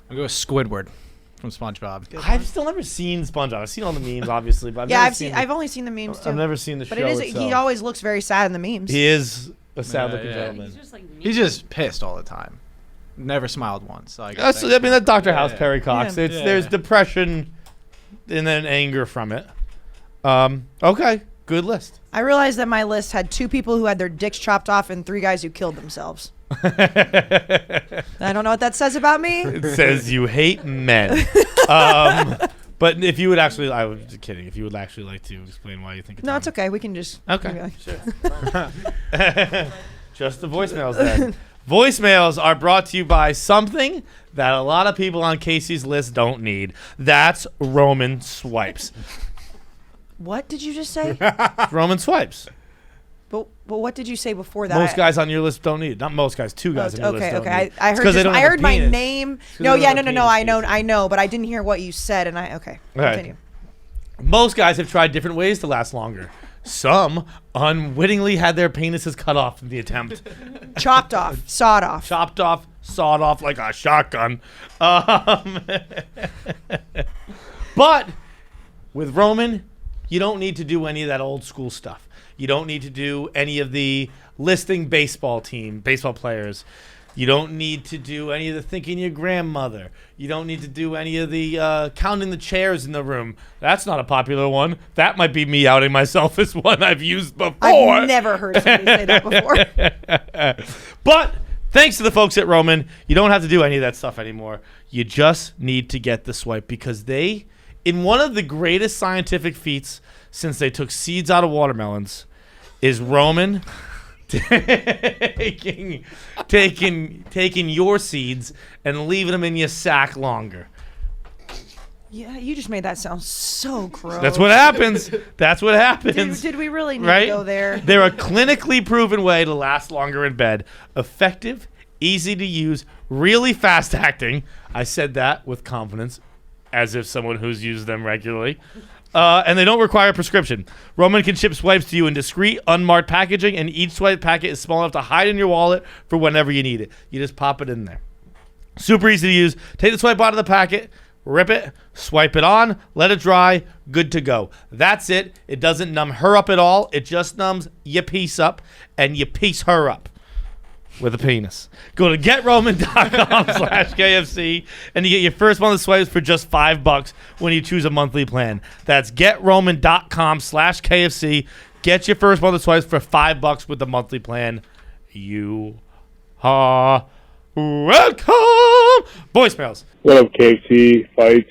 I'll go with Squidward from SpongeBob. I've still never seen SpongeBob. I've seen all the memes, obviously, but I've only seen the memes too. I've never seen the show But it is. itself. He always looks very sad in the memes. He is a sad-looking Yeah. gentleman. He's just like He's just pissed all the time. Never smiled once. So That's Dr. House Yeah. Perry Cox. Yeah. There's depression and then anger from it. Okay, good list. I realized that my list had 2 people who had their dicks chopped off and 3 guys who killed themselves. I don't know what that says about me. It says you hate men. But if you would actually, I was just kidding. If you would actually like to explain why you think it's No, it's okay. We can just. Okay, sure. Just the voicemails then. Voicemails are brought to you by something that a lot of people on Kayce's list don't need. That's Roman swipes. What did you just say? Roman swipes. But what did you say before that? Most guys on your list don't need it. Not most guys. 2 guys on your list don't need it. I It's heard. 'cause they don't I have a heard my penis. name. It's 'cause No, they yeah, don't no. have a I penis, know, but I didn't hear what you said, and okay. Right. Continue. Most guys have tried different ways to last longer. Some unwittingly had their penises cut off in the attempt. Chopped off, sawed off. Chopped off, sawed off like a shotgun. But with Roman, you don't need to do any of that old school stuff. You don't need to do any of the listing baseball players. You don't need to do any of the thinking your grandmother. You don't need to do any of the counting the chairs in the room. That's not a popular one. That might be me outing myself as one I've used before. I've never heard somebody say that before. But thanks to the folks at Roman, you don't have to do any of that stuff anymore. You just need to get the swipe, because they, in one of the greatest scientific feats since they took seeds out of watermelons, is Roman taking your seeds and leaving them in your sack longer. Yeah, you just made that sound so gross. That's what happens. That's what happens. Did we really need Right? to go there? They're a clinically proven way to last longer in bed. Effective, easy to use, really fast acting. I said that with confidence, as if someone who's used them regularly. And they don't require a prescription. Roman can ship swipes to you in discreet, unmarked packaging, and each swipe packet is small enough to hide in your wallet for whenever you need it. You just pop it in there. Super easy to use. Take the swipe out of the packet, rip it, swipe it on, let it dry, good to go. That's it. It doesn't numb her up at all. It just numbs your piece up, and you piece her up. with a penis. Go to GetRoman.com/KFC and you get your first month of swipes for just $5 when you choose a monthly plan. That's GetRoman.com/KFC. Get your first month of swipes for $5 with the monthly plan. You are welcome. Voicemails. What up, KFC? Feits.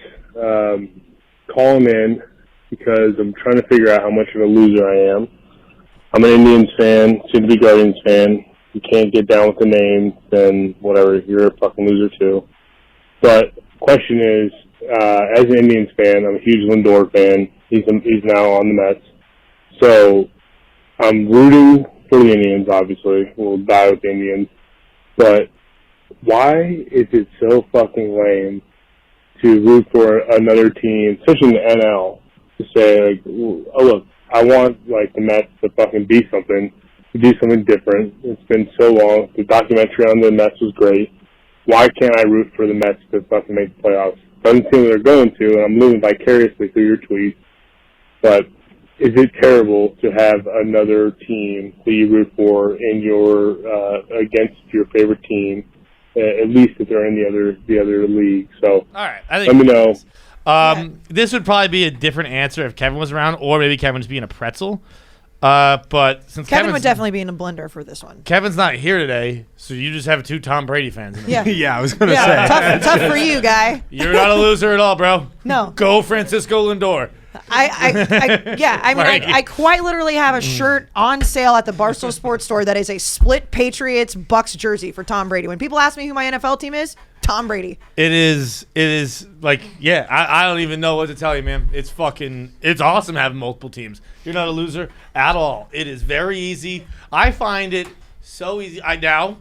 Calling in because I'm trying to figure out how much of a loser I am. I'm an Indians fan, soon-to-be Guardians fan. You can't get down with the name, then whatever, you're a fucking loser too. But question is, as an Indians fan, I'm a huge Lindor fan. He's now on the Mets. So I'm rooting for the Indians, obviously. We'll die with the Indians. But why is it so fucking lame to root for another team, especially in the NL, to say, like, oh, look, I want, like, the Mets to fucking be something, to do something different. It's been so long. The documentary on the Mets was great. Why can't I root for the Mets to fucking make the playoffs? Doesn't seem they're going to, and I'm living vicariously through your tweets. But is it terrible to have another team that you root for in your against your favorite team, at least if they're in the other league? So, all right, I think let me know. This would probably be a different answer if Kevin was around, or maybe Kevin's being a pretzel. But since Kevin would definitely be in a blender for this one. Kevin's not here today, so you just have 2 Tom Brady fans. In Yeah. Yeah, I was going to say. Tough for you, guy. You're not a loser at all, bro. No. Go Francisco Lindor. I quite literally have a shirt on sale at the Barstool Sports Store that is a split Patriots Bucks jersey for Tom Brady. When people ask me who my NFL team is, Tom Brady. It is like, yeah, I don't even know what to tell you, man. It's awesome having multiple teams. You're not a loser at all. It is very easy. I find it so easy. Now,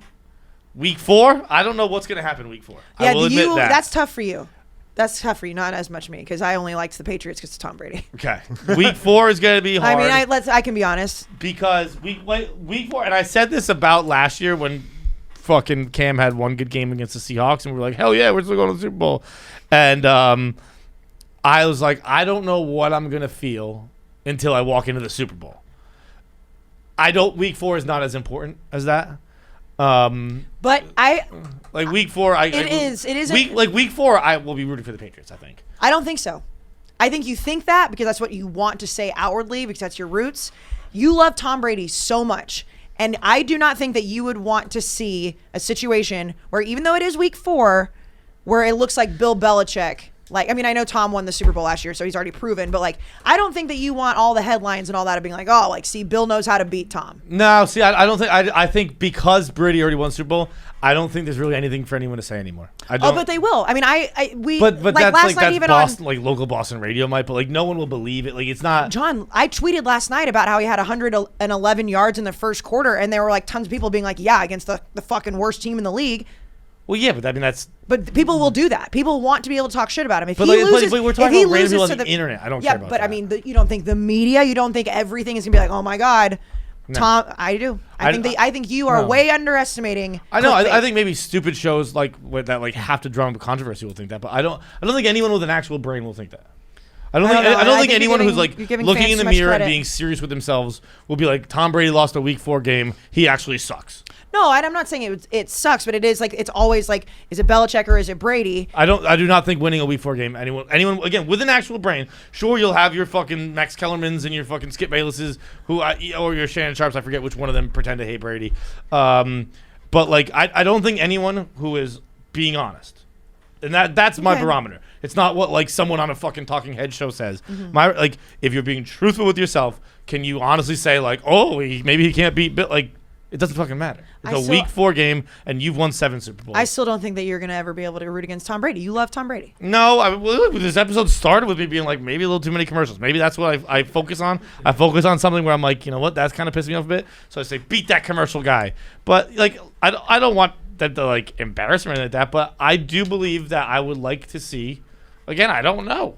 week 4, I don't know what's going to happen week 4. Yeah, I will admit that. That's tough for you. That's tough for you, not as much me, because I only liked the Patriots because it's Tom Brady. Okay. Week 4 is going to be hard. I mean, I can be honest. Because week 4, and I said this about last year when fucking Cam had one good game against the Seahawks, and we were like, hell yeah, we're still going to the Super Bowl. And I was like, I don't know what I'm going to feel until I walk into the Super Bowl. Week 4 is not as important as that. But week 4, it is. Week 4, I will be rooting for the Patriots, I think. I don't think so. I think you think that because that's what you want to say outwardly because that's your roots. You love Tom Brady so much. And I do not think that you would want to see a situation where, even though it is week 4, where it looks like Bill Belichick. I know Tom won the Super Bowl last year, so he's already proven. But, I don't think that you want all the headlines and all that of being like, oh, see, Bill knows how to beat Tom. No, see, I don't think. I think because Brady already won Super Bowl, I don't think there's really anything for anyone to say anymore. But they will. I mean, But that's last night that's even Boston, local Boston radio might, but no one will believe it. It's not. John, I tweeted last night about how he had 111 yards in the first quarter, and there were tons of people being like, yeah, against the fucking worst team in the league. Well, yeah, but I mean that's. But people will do that. People want to be able to talk shit about him. If but he loses, we're talking about random people on to the internet. I don't care about but that. I mean, you don't think the media? You don't think everything is gonna be like, oh my god, No. Tom? I do. I think you are way underestimating. I know. I think maybe stupid shows that have to drum up controversy will think that, but I don't think anyone with an actual brain will think that. I don't think anyone who's looking in the mirror and being serious with themselves will be like, Tom Brady lost a week 4 game. He actually sucks. No, and I'm not saying it sucks, but it is it's always is it Belichick or is it Brady? I do not think winning a week 4 game, anyone again with an actual brain. Sure, you'll have your fucking Max Kellermans and your fucking Skip Baylesses or your Shannon Sharps. I forget which one of them pretend to hate Brady. But I don't think anyone who is being honest, and that's my barometer. It's not what someone on a fucking talking head show says. Mm-hmm. If you're being truthful with yourself, can you honestly say maybe he can't beat Bill? It doesn't fucking matter. It's a week 4 game, and you've won 7 Super Bowls. I still don't think that you're going to ever be able to root against Tom Brady. You love Tom Brady. No, this episode started with me being maybe a little too many commercials. Maybe that's what I focus on. I focus on something where I'm like, you know what, that's kind of pissing me off a bit. So I say, beat that commercial guy. But I don't want that to embarrass me or anything like that. But I do believe that I would like to see. Again, I don't know.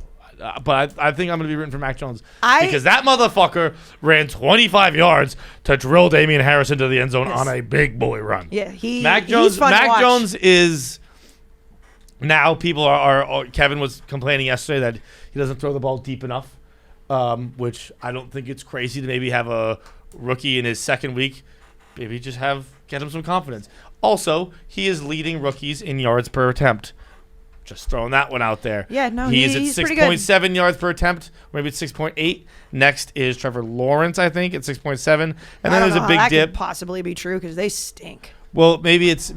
But I think I'm going to be rooting for Mac Jones because that motherfucker ran 25 yards to drill Damian Harris into the end zone on a big boy run. Yeah, Mac Jones is now people are Kevin was complaining yesterday that he doesn't throw the ball deep enough, which I don't think it's crazy to maybe have a rookie in his second week maybe just get him some confidence. Also, he is leading rookies in yards per attempt. Just throwing that one out there. Yeah, no, he's he's at pretty good. 6.7 yards per attempt. Maybe it's 6.8. Next is Trevor Lawrence, I think, at 6.7. And then there's a big that dip. could possibly be true because they stink. Well, maybe it's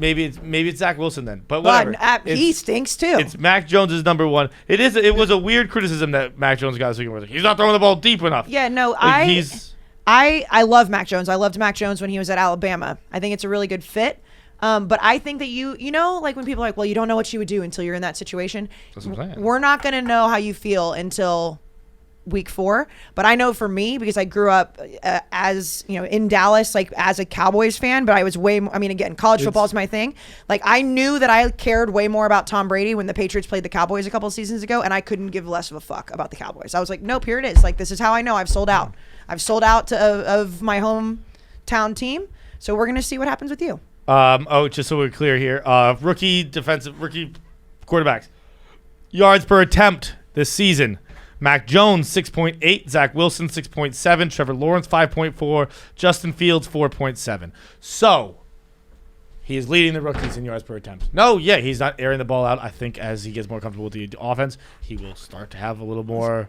Zach Wilson then. But whatever. He stinks too. It's Mac Jones is number one. It was a weird criticism that Mac Jones got this weekend. Where he's not throwing the ball deep enough. Yeah, no, Like, I love Mac Jones. I loved Mac Jones when he was at Alabama. I think it's a really good fit. But I think that you know, like when people are like, well, you don't know what you would do until you're in that situation. That's what I'm saying. We're not going to know how you feel until week 4. But I know for me, because I grew up as, in Dallas, like as a Cowboys fan, but I was again, college football is my thing. Like I knew that I cared way more about Tom Brady when the Patriots played the Cowboys a couple of seasons ago, and I couldn't give less of a fuck about the Cowboys. I was like, nope, here it is. Like, this is how I know I've sold out. I've sold out of my hometown team. So we're going to see what happens with you. Just so we're clear here, rookie quarterbacks, yards per attempt this season. Mac Jones 6.8, Zach Wilson 6.7, Trevor Lawrence 5.4, Justin Fields 4.7. So he is leading the rookies in yards per attempt. No, yeah, he's not airing the ball out. I think as he gets more comfortable with the offense, he will start to have a little more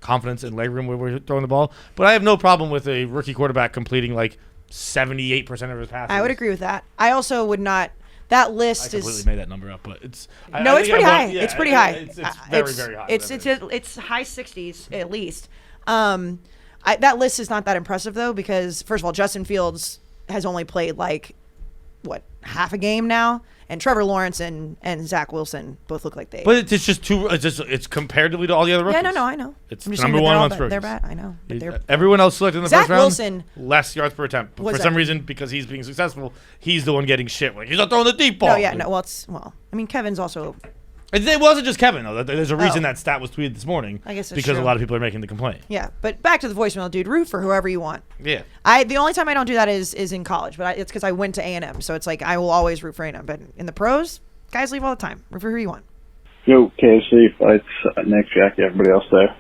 confidence and leg room where we're throwing the ball. But I have no problem with a rookie quarterback completing like 78% of his passes. I would agree with that. I also would not. That list I completely made that number up, but it's it's pretty high. Yeah, it's pretty high. It's very, very high. It's high 60s at least. That list is not that impressive though, because first of all, Justin Fields has only played like half a game now, and Trevor Lawrence and Zach Wilson both look like they. But it's just too. It's comparatively to all the other rookies. Yeah, no, I know. It's I'm just number saying one that amongst rookies. they're bad. I know. But Everyone else selected in the Zach first round. Wilson Less yards per attempt. But for some reason, because he's being successful, he's the one getting shit. Like, he's not throwing the deep ball. No, yeah, no. Well, I mean, Kevin's also. It wasn't just Kevin though. There's a reason that stat was tweeted this morning. I guess that's because true. a lot of people are making the complaint. Yeah, but back to the voicemail, dude. Root for whoever you want. Yeah. The only time I don't do that is in college, but it's because I went to A&M, so it's like I will always root for A&M. But in the pros, guys leave all the time. Root for who you want. Yo, KFC, Feits, Nick, Jackie, everybody else there.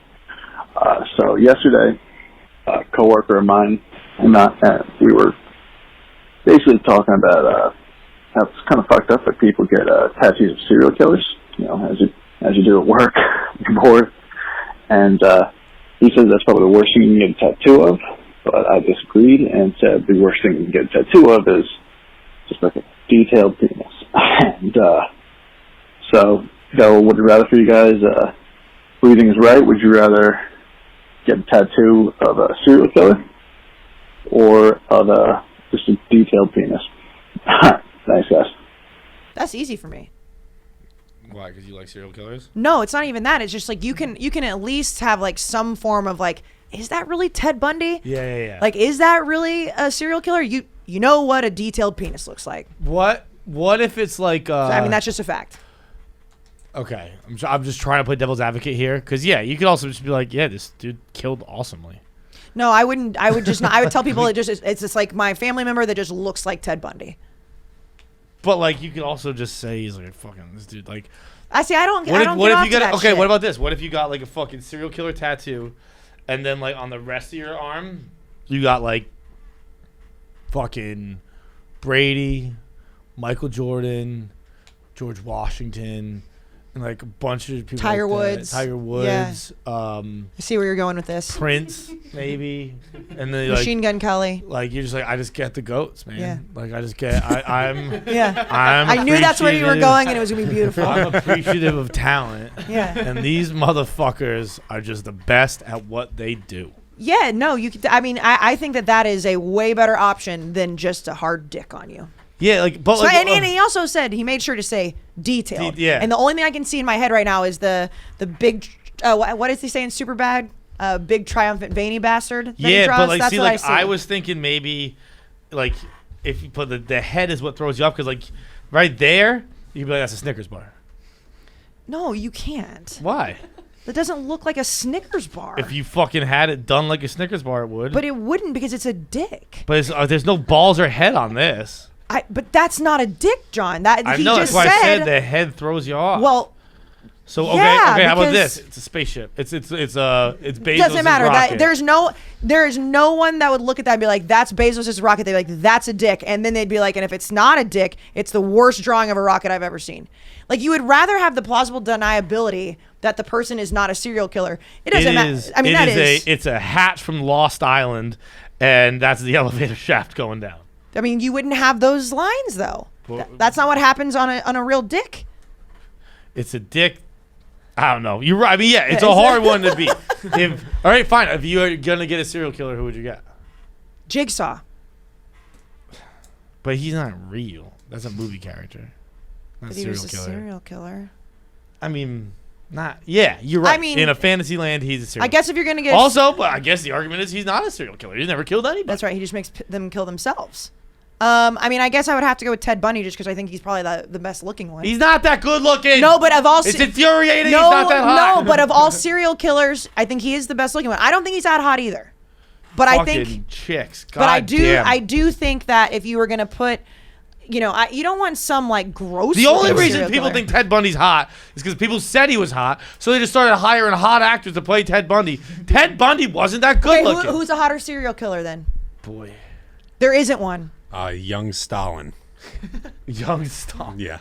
So yesterday, a coworker of mine and we were basically talking about how it's kind of fucked up that people get tattoos of serial killers. As you do at work, you're bored. And he says that's probably the worst thing you can get a tattoo of. But I disagreed and said the worst thing you can get a tattoo of is just like a detailed penis. And so, would you rather for you guys, who do you think is right? Would you rather get a tattoo of a serial killer or of just a detailed penis? Thanks, guys. That's easy for me. Why? Because you like serial killers? No, it's not even that. It's just like you can at least have like some form of like, is that really Ted Bundy? Yeah. Like, is that really a serial killer? You know what a detailed penis looks like. What if it's like? I mean, that's just a fact. Okay, I'm just trying to play devil's advocate here, because you could also just be like, yeah, this dude killed awesomely. No, I wouldn't. I would just not. I would tell people it's just like my family member that just looks like Ted Bundy. But like, you could also just say he's like fucking this dude. Like, I see. I don't get what off if you to got that okay? shit. What about this? What if you got like a fucking serial killer tattoo, and then like on the rest of your arm, you got like fucking Brady, Michael Jordan, George Washington, and like a bunch of people. Tiger like Woods. Tiger Woods. I see where you're going with this. Prince, maybe, and then Machine Gun Kelly. Like you're just like, I just get the goats, man. Yeah. Like I just get, I'm. Yeah. I knew that's where you were going, and it was gonna be beautiful. I'm appreciative of talent. Yeah. And these motherfuckers are just the best at what they do. Yeah, no, you could. I mean, I think that is a way better option than just a hard dick on you. Yeah, like, but so, like, and he also said he made sure to say detailed. Yeah. And the only thing I can see in my head right now is the big. What is he saying? Super bad. Big triumphant veiny bastard. That he draws. But like, that's see, what like, I see. I was thinking maybe, like, if you put the head is what throws you off, because like, right there, you'd be like, that's a Snickers bar. No, you can't. Why? That doesn't look like a Snickers bar. If you fucking had it done like a Snickers bar, it would. But it wouldn't, because it's a dick. But there's no balls or head on this. But that's not a dick, John. That I he know. just That's why I said said the head throws you off. Well, so okay, yeah, how about because- this? It's a spaceship. It's based. doesn't matter. There's no. there is no one that would look at that and be like, that's Bezos' rocket. They'd be like, that's a dick. And then they'd be like, and if it's not a dick, it's the worst drawing of a rocket I've ever seen. Like, you would rather have the plausible deniability that the person is not a serial killer. It doesn't matter. I mean, it's a hatch from Lost Island, and that's the elevator shaft going down. I mean, you wouldn't have those lines, though. That's not what happens on a real dick. It's a dick. I don't know. You're right. I mean, yeah, it's a hard one to beat. All right, fine. If you are going to get a serial killer, who would you get? Jigsaw. But he's not real. That's a movie character. Not But he was a serial killer. I mean, not. Yeah, you're right. I mean, in a fantasy land, he's a serial I guess if you're going to get... Also, but I guess the argument is he's not a serial killer. He's never killed anybody. That's right. He just makes them kill themselves. I mean, I guess I would have to go with Ted Bundy just because I think he's probably the best looking one. He's not that good looking. No, but of all... It's infuriating. No, he's not that hot. No, but of all serial killers, I think he is the best looking one. I don't think he's that hot either. But I think... chicks. God but I damn. do think that if you were going to put... You know, you don't want some, like, gross... The only reason serial people killer. think Ted Bundy's hot is because people said he was hot, so they just started hiring hot actors to play Ted Bundy. Ted Bundy wasn't that good looking. Who's a hotter serial killer, then? Boy. There isn't one. Young Stalin. Young Stalin. Yeah.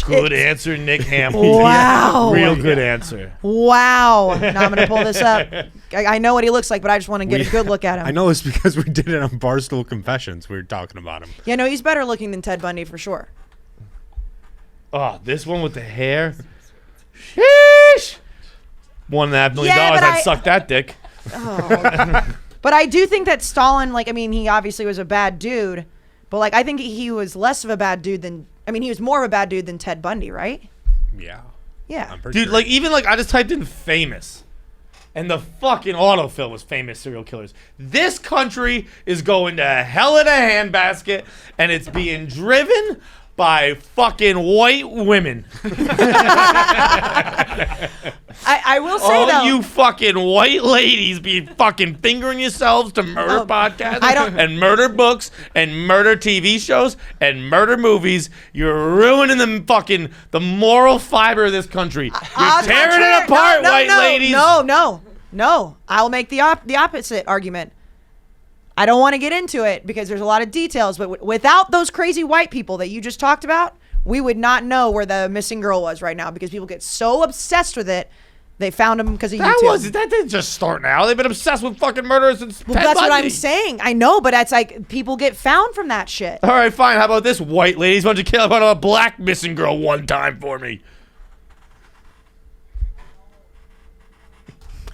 Good answer, Nick Hamill. Wow. Real good answer. Wow. Now I'm going to pull this up. I know what he looks like, but I just want to get a good look at him. I know this because we did it on Barstool Confessions. We were talking about him. Yeah, no, he's better looking than Ted Bundy for sure. Oh, this one with the hair. Sheesh. $1.5 million. I'd suck that dick. Oh. But I do think that Stalin, like, I mean, he obviously was a bad dude, but, like, I think he was less of a bad dude than, I mean, he was more of a bad dude than Ted Bundy, right? Yeah. Yeah. Dude, sure. like, even, like, I just typed in famous, and the fucking autofill was famous serial killers. This country is going to hell in a handbasket, and it's being driven by fucking white women. I will say, all though. you fucking white ladies be fucking fingering yourselves to murder podcasts and murder books and murder TV shows and murder movies. You're ruining the moral fiber of this country. You're tearing it apart, white ladies. No. I'll make the opposite argument. I don't want to get into it because there's a lot of details, but without those crazy white people that you just talked about, we would not know where the missing girl was right now because people get so obsessed with it. They found him because of YouTube. That didn't just start now. They've been obsessed with fucking murderers since Ted that's what Bundy. I'm saying. I know, but that's like people get found from that shit. All right, fine. How about this, white ladies? Why don't you kill about a black missing girl one time for me?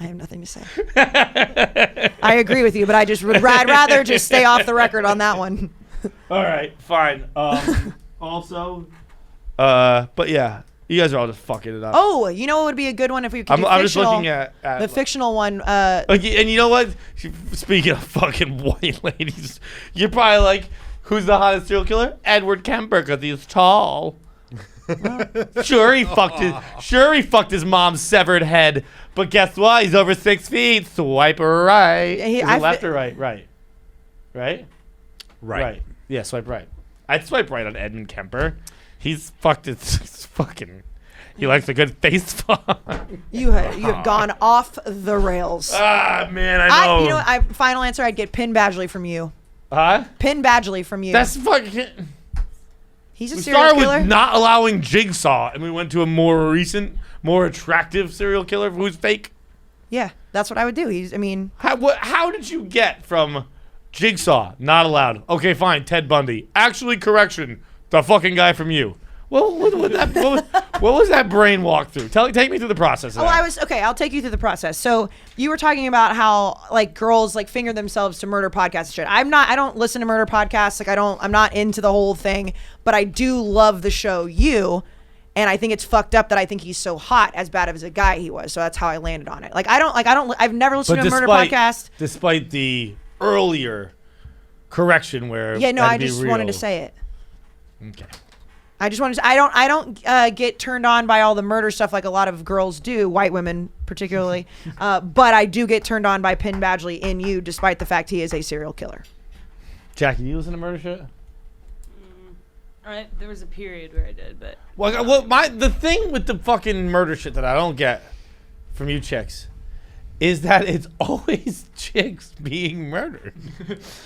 I have nothing to say. I agree with you, but I'd rather just stay off the record on that one. All right, fine. Also, but yeah, you guys are all just fucking it up. Oh, you know what would be a good one if we could do I'm just fictional? looking at the fictional one. Okay, and you know what? Speaking of fucking white ladies, you're probably like, who's the hottest serial killer? Edward Kemper, because he's tall. Sure, he fucked his mom's severed head, but guess what? He's over 6 feet. Swipe right. Is it left or right? Right. Yeah, swipe right. I'd swipe right on Edmund Kemper. He's fucked his fucking. He likes a good face fuck. You have gone off the rails. Ah, man, I know. You know what? Final answer. I'd get Penn Badgley from you. Huh? Penn Badgley from you. That's fucking. He's a We serial started killer. with not allowing Jigsaw, and we went to a more recent, more attractive serial killer who's fake. Yeah, that's what I would do. How did you get from Jigsaw, not allowed? Okay, fine, Ted Bundy. Actually, correction, the fucking guy from you. What was that brain walk through? Take me through the process of that. I'll take you through the process. So you were talking about how like girls like finger themselves to murder podcasts and shit. I don't listen to murder podcasts. Like I'm not into the whole thing, but I do love the show You. And I think it's fucked up that I think he's so hot as bad as a guy he was. So that's how I landed on it. I've never listened to a murder podcast. Despite the earlier correction where I just wanted to say it. Okay. I just wanted to. I don't get turned on by all the murder stuff like a lot of girls do, white women particularly. But I do get turned on by Penn Badgley in You, despite the fact he is a serial killer. Jackie, do you listen to murder shit? There was a period where I did, but The thing with the fucking murder shit that I don't get from you chicks is that it's always chicks being murdered.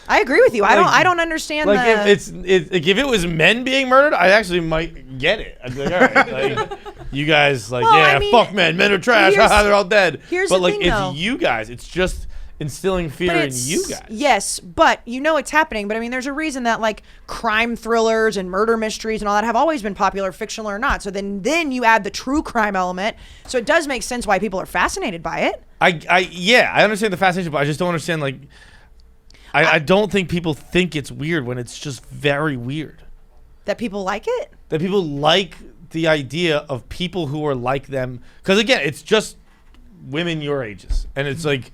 I agree with you. I don't understand Like the. if it was men being murdered, I actually might get it. I'd be like, all right, like you guys, like, Well, yeah, I mean, fuck men are trash. here's- They're all dead. here's but the like, thing, it's though. you guys. It's just instilling fear in you guys. Yes, but you know it's happening. But I mean, there's a reason that like crime thrillers and murder mysteries and all that have always been popular, fictional or not. So then you add the true crime element. So it does make sense why people are fascinated by it. I understand the fascination, but I just don't understand like. I don't think people think it's weird when it's just very weird. That people like it. That people like the idea of people who are like them. Because again, it's just women your ages. And it's like,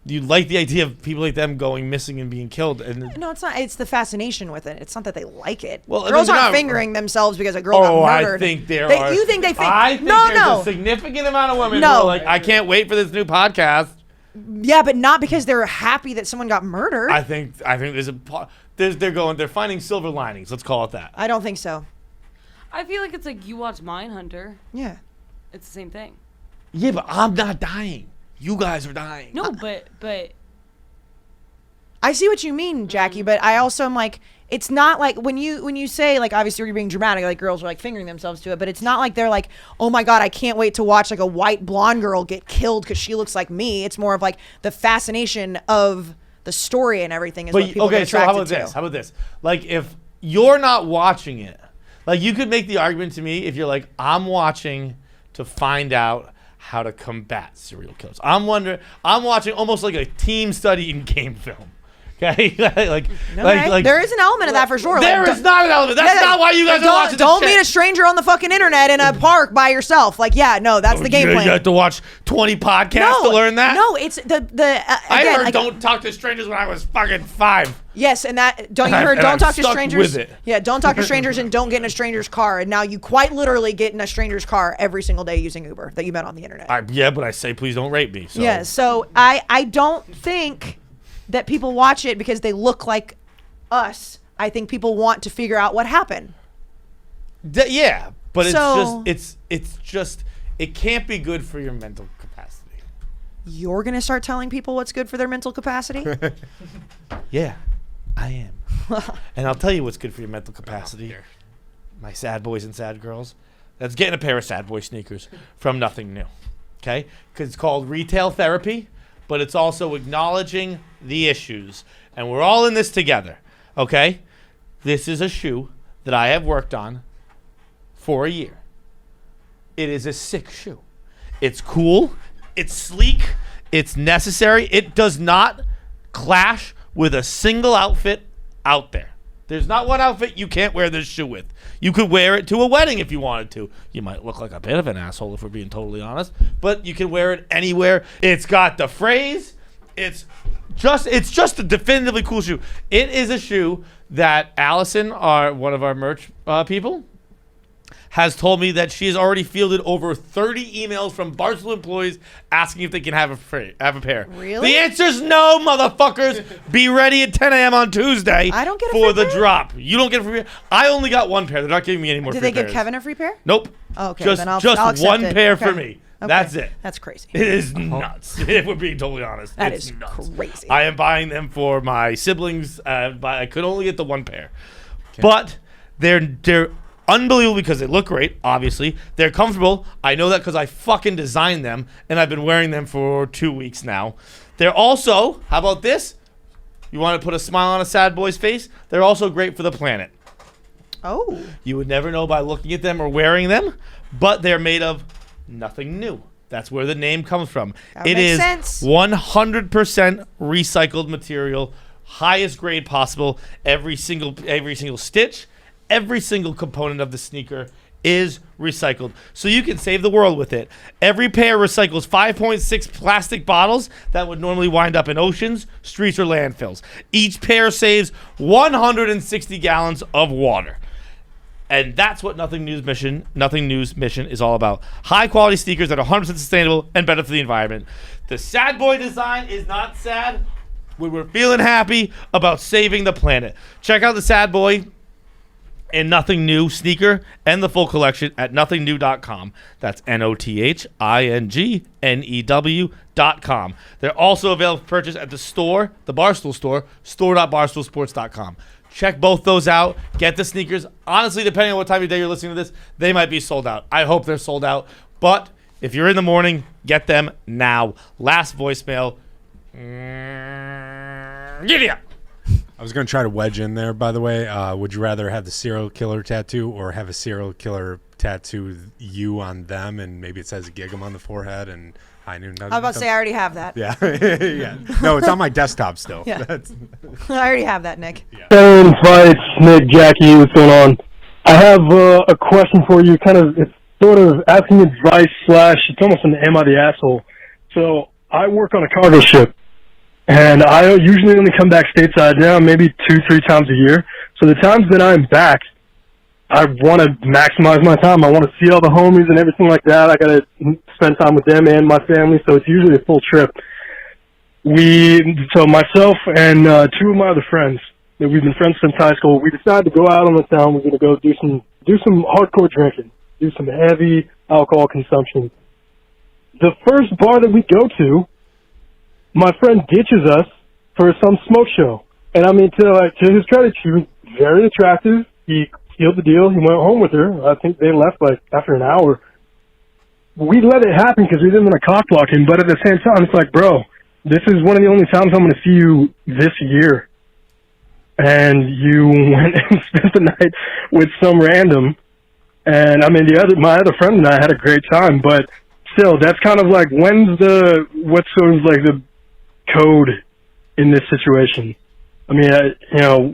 you like the idea of people like them going missing and being killed. And No, it's not. It's the fascination with it. It's not that they like it. Well, I girls mean, aren't they're not- fingering themselves because a girl got murdered. I think there They- are. You think they think? I think no, there's no. a significant amount of women No. who are like, I can't wait for this new podcast. Yeah, but not because they're happy that someone got murdered. I think they're finding silver linings. Let's call it that. I don't think so. I feel like it's like you watch Mindhunter. Yeah. It's the same thing. Yeah, but I'm not dying. You guys are dying. No, but I see what you mean, Jackie, but I also am like, it's not like when you say like, obviously you're being dramatic, like girls are like fingering themselves to it, but it's not like they're like, oh my God, I can't wait to watch like a white blonde girl get killed because she looks like me. It's more of like the fascination of the story and everything is what people get so attracted how about to. this? How about this? Like if you're not watching it, like you could make the argument to me if you're like, I'm watching to find out how to combat serial killers. I'm watching almost like a team study in game film. Okay, There is an element of that for sure. There Like, is not an element. That's not why you guys are don't, watching this Don't shit. meet a stranger on the fucking internet in a park by yourself. Like, yeah, no, that's the game You plan. have to watch 20 podcasts to learn that? No, it's I again, heard don't talk to strangers when I was fucking 5. Yes, and that don't you And heard I'm don't talk to stuck strangers. with it. Yeah, don't talk to strangers and don't get in a stranger's car. And now you quite literally get in a stranger's car every single day using Uber that you met on the internet. Yeah, but I say please don't rape me. So. Yeah, so I don't think that people watch it because they look like us. I think people want to figure out what happened. Yeah, but So- it's just it can't be good for your mental capacity. You're gonna start telling people what's good for their mental capacity? Yeah, I am. And I'll tell you what's good for your mental capacity. My sad boys and sad girls. That's getting a pair of sad boy sneakers from Nothing New. Okay? Because it's called retail therapy, but it's also acknowledging the issues. And we're all in this together. Okay? This is a shoe that I have worked on for a year. It is a sick shoe. It's cool. It's sleek. It's necessary. It does not clash with a single outfit out there. There's not one outfit you can't wear this shoe with. You could wear it to a wedding if you wanted to. You might look like a bit of an asshole if we're being totally honest, but you can wear it anywhere. It's got the phrase. It's just a definitively cool shoe. It is a shoe that Allison, one of our merch people, has told me that she has already fielded over 30 emails from Barstool employees asking if they can have a pair. Really? The answer's no, motherfuckers. Be ready at 10 a.m. on Tuesday I don't get a for free the pair? drop. You don't get a free pair. I only got one pair. They're not giving me any more Did free they give pairs. Kevin a free pair? Nope. Oh, okay, Just then I'll accept one it. pair Okay. for me. Okay. That's it. That's crazy. It is nuts, if we're being totally honest. That It's is nuts. crazy. I am buying them for my siblings, but I could only get the one pair. But they're unbelievable because they look great, obviously. They're comfortable. I know that because I fucking designed them, and I've been wearing them for 2 weeks now. They're also, how about this? You want to put a smile on a sad boy's face? They're also great for the planet. Oh. You would never know by looking at them or wearing them, but they're made of Nothing New. That's where the name comes from. That It makes is sense. 100% recycled material, highest grade possible. Every single stitch, every single component of the sneaker is recycled. So you can save the world with it. Every pair recycles 5.6 plastic bottles that would normally wind up in oceans, streets, or landfills. Each pair saves 160 gallons of water. And that's what Nothing New's mission is all about. High quality sneakers that are 100% sustainable and better for the environment. The sad boy design is not sad when we're feeling happy about saving the planet. Check out the sad boy and Nothing New sneaker and the full collection at nothingnew.com. That's NOTHINGNEW.com. They're also available for purchase at the store, the Barstool store, store.barstoolsports.com. Check both those out. Get the sneakers. Honestly, depending on what time of day you're listening to this, they might be sold out. I hope they're sold out. But if you're in the morning, get them now. Last voicemail. Giddy up. I was going to try to wedge in there, by the way. Would you rather have the serial killer tattoo or have a serial killer tattoo you on them and maybe it says gig 'em on the forehead and high noon? I was about to say I already have that. Yeah. Yeah. No, it's on my desktop still. Yeah. I already have that, Nick. Hey, Fights, Nick, Jackie, what's going on? I have a question for you. It's sort of asking advice / it's almost an am I the asshole. So I work on a cargo ship. And I usually only come back stateside now, maybe 2-3 times a year. So the times that I'm back, I want to maximize my time. I want to see all the homies and everything like that. I got to spend time with them and my family, so it's usually a full trip. So myself and 2 of my other friends, that we've been friends since high school, we decided to go out on the town. We're going to go do some hardcore drinking, do some heavy alcohol consumption. The first bar that we go to, my friend ditches us for some smoke show. And I mean, to his credit, she was very attractive. He sealed the deal. He went home with her. I think they left after an hour. We let it happen because we didn't want to cock block him. But at the same time, it's like, bro, this is one of the only times I'm going to see you this year. And you went and spent the night with some random. And I mean, my other friend and I had a great time. But still, that's kind of like, what's sort of like the code in this situation? I mean,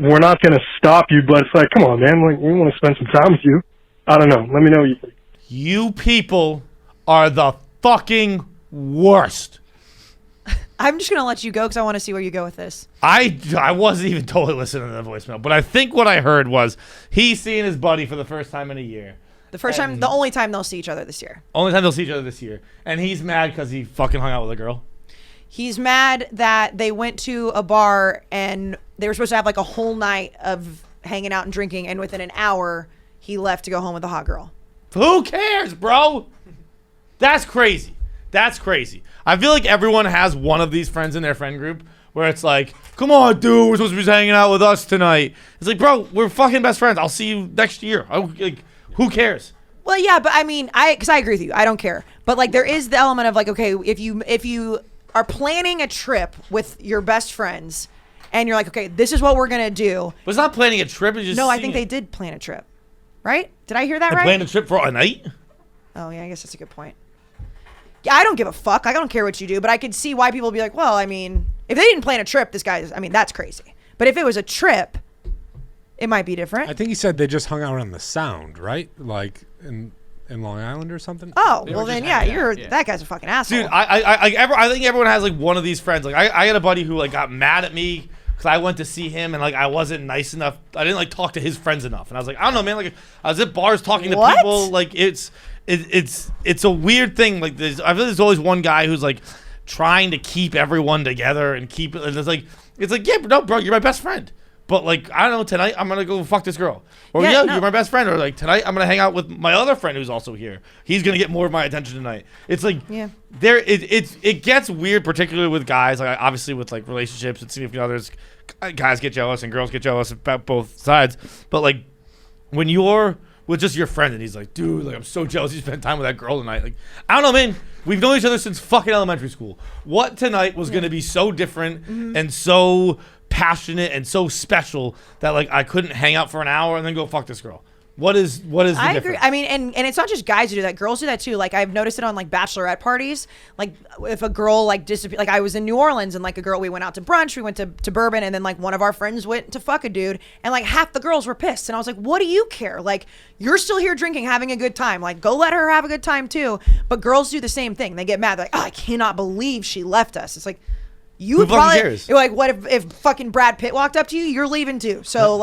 we're not going to stop you, but it's like, come on, man, we want to spend some time with you. I don't know. Let me know what you think. You people are the fucking worst. I'm just going to let you go because I want to see where you go with this. I wasn't even totally listening to the voicemail, but I think what I heard was he's seeing his buddy for the first time in a year. The only time they'll see each other this year. Only time they'll see each other this year. And he's mad because he fucking hung out with a girl. He's mad that they went to a bar and they were supposed to have a whole night of hanging out and drinking, and within an hour, he left to go home with a hot girl. Who cares, bro? That's crazy. That's crazy. I feel like everyone has one of these friends in their friend group where it's like, come on, dude, we're supposed to be hanging out with us tonight. It's like, bro, we're fucking best friends. I'll see you next year. Who cares? Well, yeah, but I mean, because I agree with you. I don't care. But there is the element of okay, if you are planning a trip with your best friends and you're like, okay, this is what we're going to do. But it's not planning a trip. It's just no, I think they did plan a trip. Right? Did I hear that right? Plan a trip for a night? Oh, yeah, I guess that's a good point. Yeah, I don't give a fuck. I don't care what you do, but I could see why people would be like, well, I mean, if they didn't plan a trip, that's crazy. But if it was a trip, it might be different. I think he said they just hung out on the Sound, right? In Long Island or something. Oh, well then, yeah, that guy's a fucking asshole. Dude, I think everyone has one of these friends. I had a buddy who got mad at me because I went to see him and I wasn't nice enough. I didn't talk to his friends enough, and I was like, I don't know, man. I was at bars talking to people. It's a weird thing. I feel there's always one guy who's trying to keep everyone together and keep it. And it's yeah, no, bro, you're my best friend. But I don't know, tonight I'm gonna go fuck this girl. Or you're my best friend. Or tonight I'm gonna hang out with my other friend who's also here. He's gonna get more of my attention tonight. It's it gets weird, particularly with guys. Obviously with relationships and significant others, guys get jealous and girls get jealous about both sides. But when you're with just your friend and he's like, dude, I'm so jealous you spent time with that girl tonight. I don't know, man. We've known each other since fucking elementary school. What tonight was gonna be so different and so passionate and so special that I couldn't hang out for an hour and then go fuck this girl? What is the difference? I agree. I mean, and it's not just guys who do that. Girls do that too. I've noticed it on bachelorette parties. If a girl disappears, I was in New Orleans and a girl, we went out to brunch, we went to Bourbon, and then one of our friends went to fuck a dude, and half the girls were pissed. And I was like, what do you care? You're still here drinking, having a good time. Go let her have a good time too. But girls do the same thing. They get mad. They're oh, I cannot believe she left us. It's you would probably cares? You're what if fucking Brad Pitt walked up to you? You're leaving too. So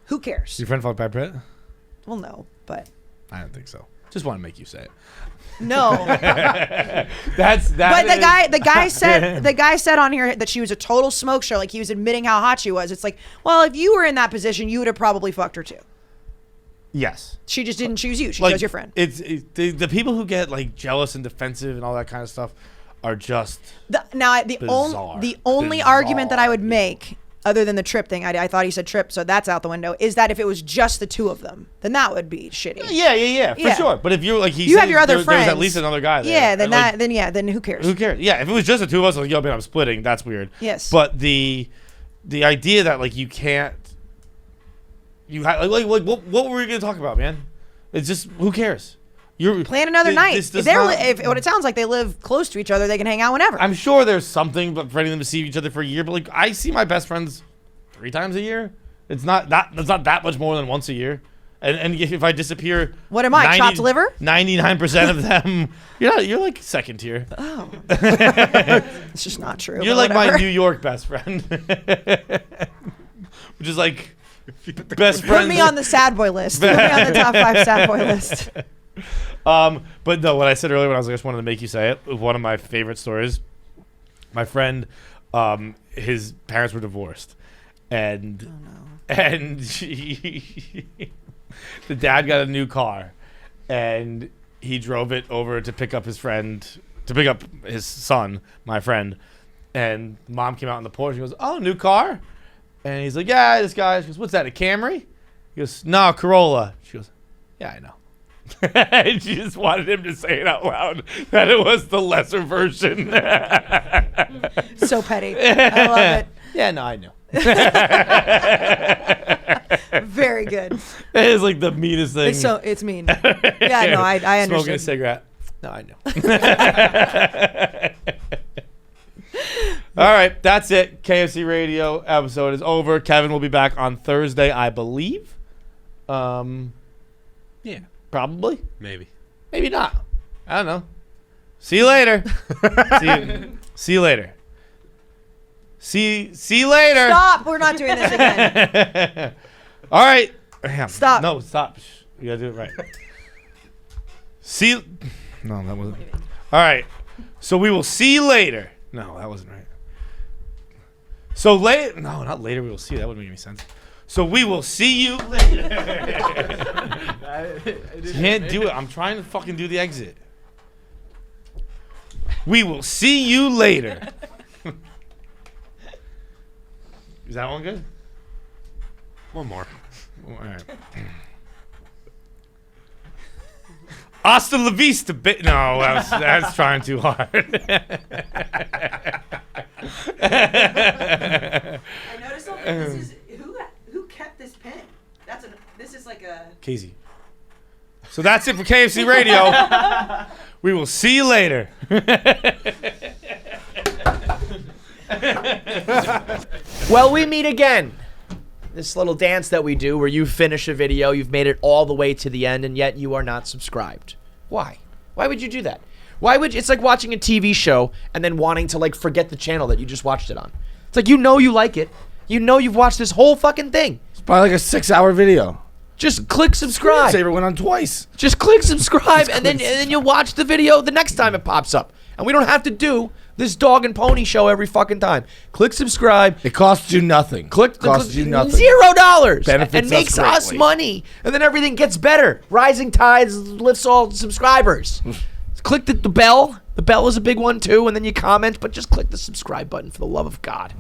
who cares? Your friend fucked Brad Pitt? Well, no, but I don't think so. Just want to make you say it. No. But the guy said on here that she was a total smoke show. He was admitting how hot she was. It's well, if you were in that position, you would have probably fucked her too. Yes. She just didn't choose you. She Like, chose your friend. The people who get like jealous and defensive and all that kind of stuff are just The only argument that I would make, other than the trip thing, I thought he said trip, so that's out the window, is that if it was just the two of them, then that would be shitty. Yeah, for sure. But if you're like you have your other friends, there's at least another guy there. Yeah, and, then who cares? Who cares? Yeah, if it was just the two of us, like, yo, man, I'm splitting. That's weird. Yes. But the idea that like you can't, like what were we gonna talk about, man? It's just who cares? You're plan another night. If what it sounds like they live close to each other, they can hang out whenever. I'm sure there's something but preventing them to see each other for a year. But like I see my best friends 3 times a year. It's not that much more than once a year. And if I disappear, what am I? Chopped liver? 99% of them, you're like second tier. Oh, it's just not true. You're like my New York best friend, which is like best friend. Put me on the sad boy list. Put me on the top 5 sad boy list. But no, what I said earlier when I was like, I just wanted to make you say it. One of my favorite stories. My friend, his parents were divorced, and the dad got a new car, and he drove it over to pick up his son, my friend, and mom came out on the porch. She goes, "Oh, new car," and he's like, "Yeah, this guy." She goes, "What's that? A Camry?" He goes, "No, Corolla." She goes, "Yeah, I know." And she just wanted him to say it out loud that it was the lesser version. So petty. I love it. Yeah, no, I know. Very good. It is like the meanest thing. It's mean. Yeah, no, I understand. Smoking a cigarette. No, I know. All right, that's it. KFC Radio episode is over. Kevin will be back on Thursday, I believe. Yeah. Probably. Maybe not. I don't know. See you later. See you later. See you later. Stop. We're not doing this again. All right. Damn. Stop. No, stop. You gotta do it right. No, that wasn't. All right. So we will see you later. No, that wasn't right. So later. No, not later. We will see. That wouldn't make any sense. So we will see you later. Can't do it. I'm trying to fucking do the exit. We will see you later. Is that one good? One more. All right. Hasta la vista, No, that's trying too hard. I noticed something. This is who kept this pen? This is like a Kayce. So that's it for KFC Radio. We will see you later. Well, we meet again. This little dance that we do where you finish a video, you've made it all the way to the end, and yet you are not subscribed. Why? Why would you do that? It's like watching a TV show and then wanting to like forget the channel that you just watched it on. It's like you like it. You know you've watched this whole fucking thing. It's probably like a 6-hour video. Just click subscribe. Screensaver went on twice. Just click subscribe and then you watch the video the next time it pops up. And we don't have to do this dog and pony show every fucking time. Click subscribe. It costs you nothing. Costs you nothing. $0. Benefits and makes us greatly. money. And then everything gets better. Rising tides lifts all subscribers. Click the bell. The bell is a big one too. And then you comment. But just click the subscribe button for the love of God.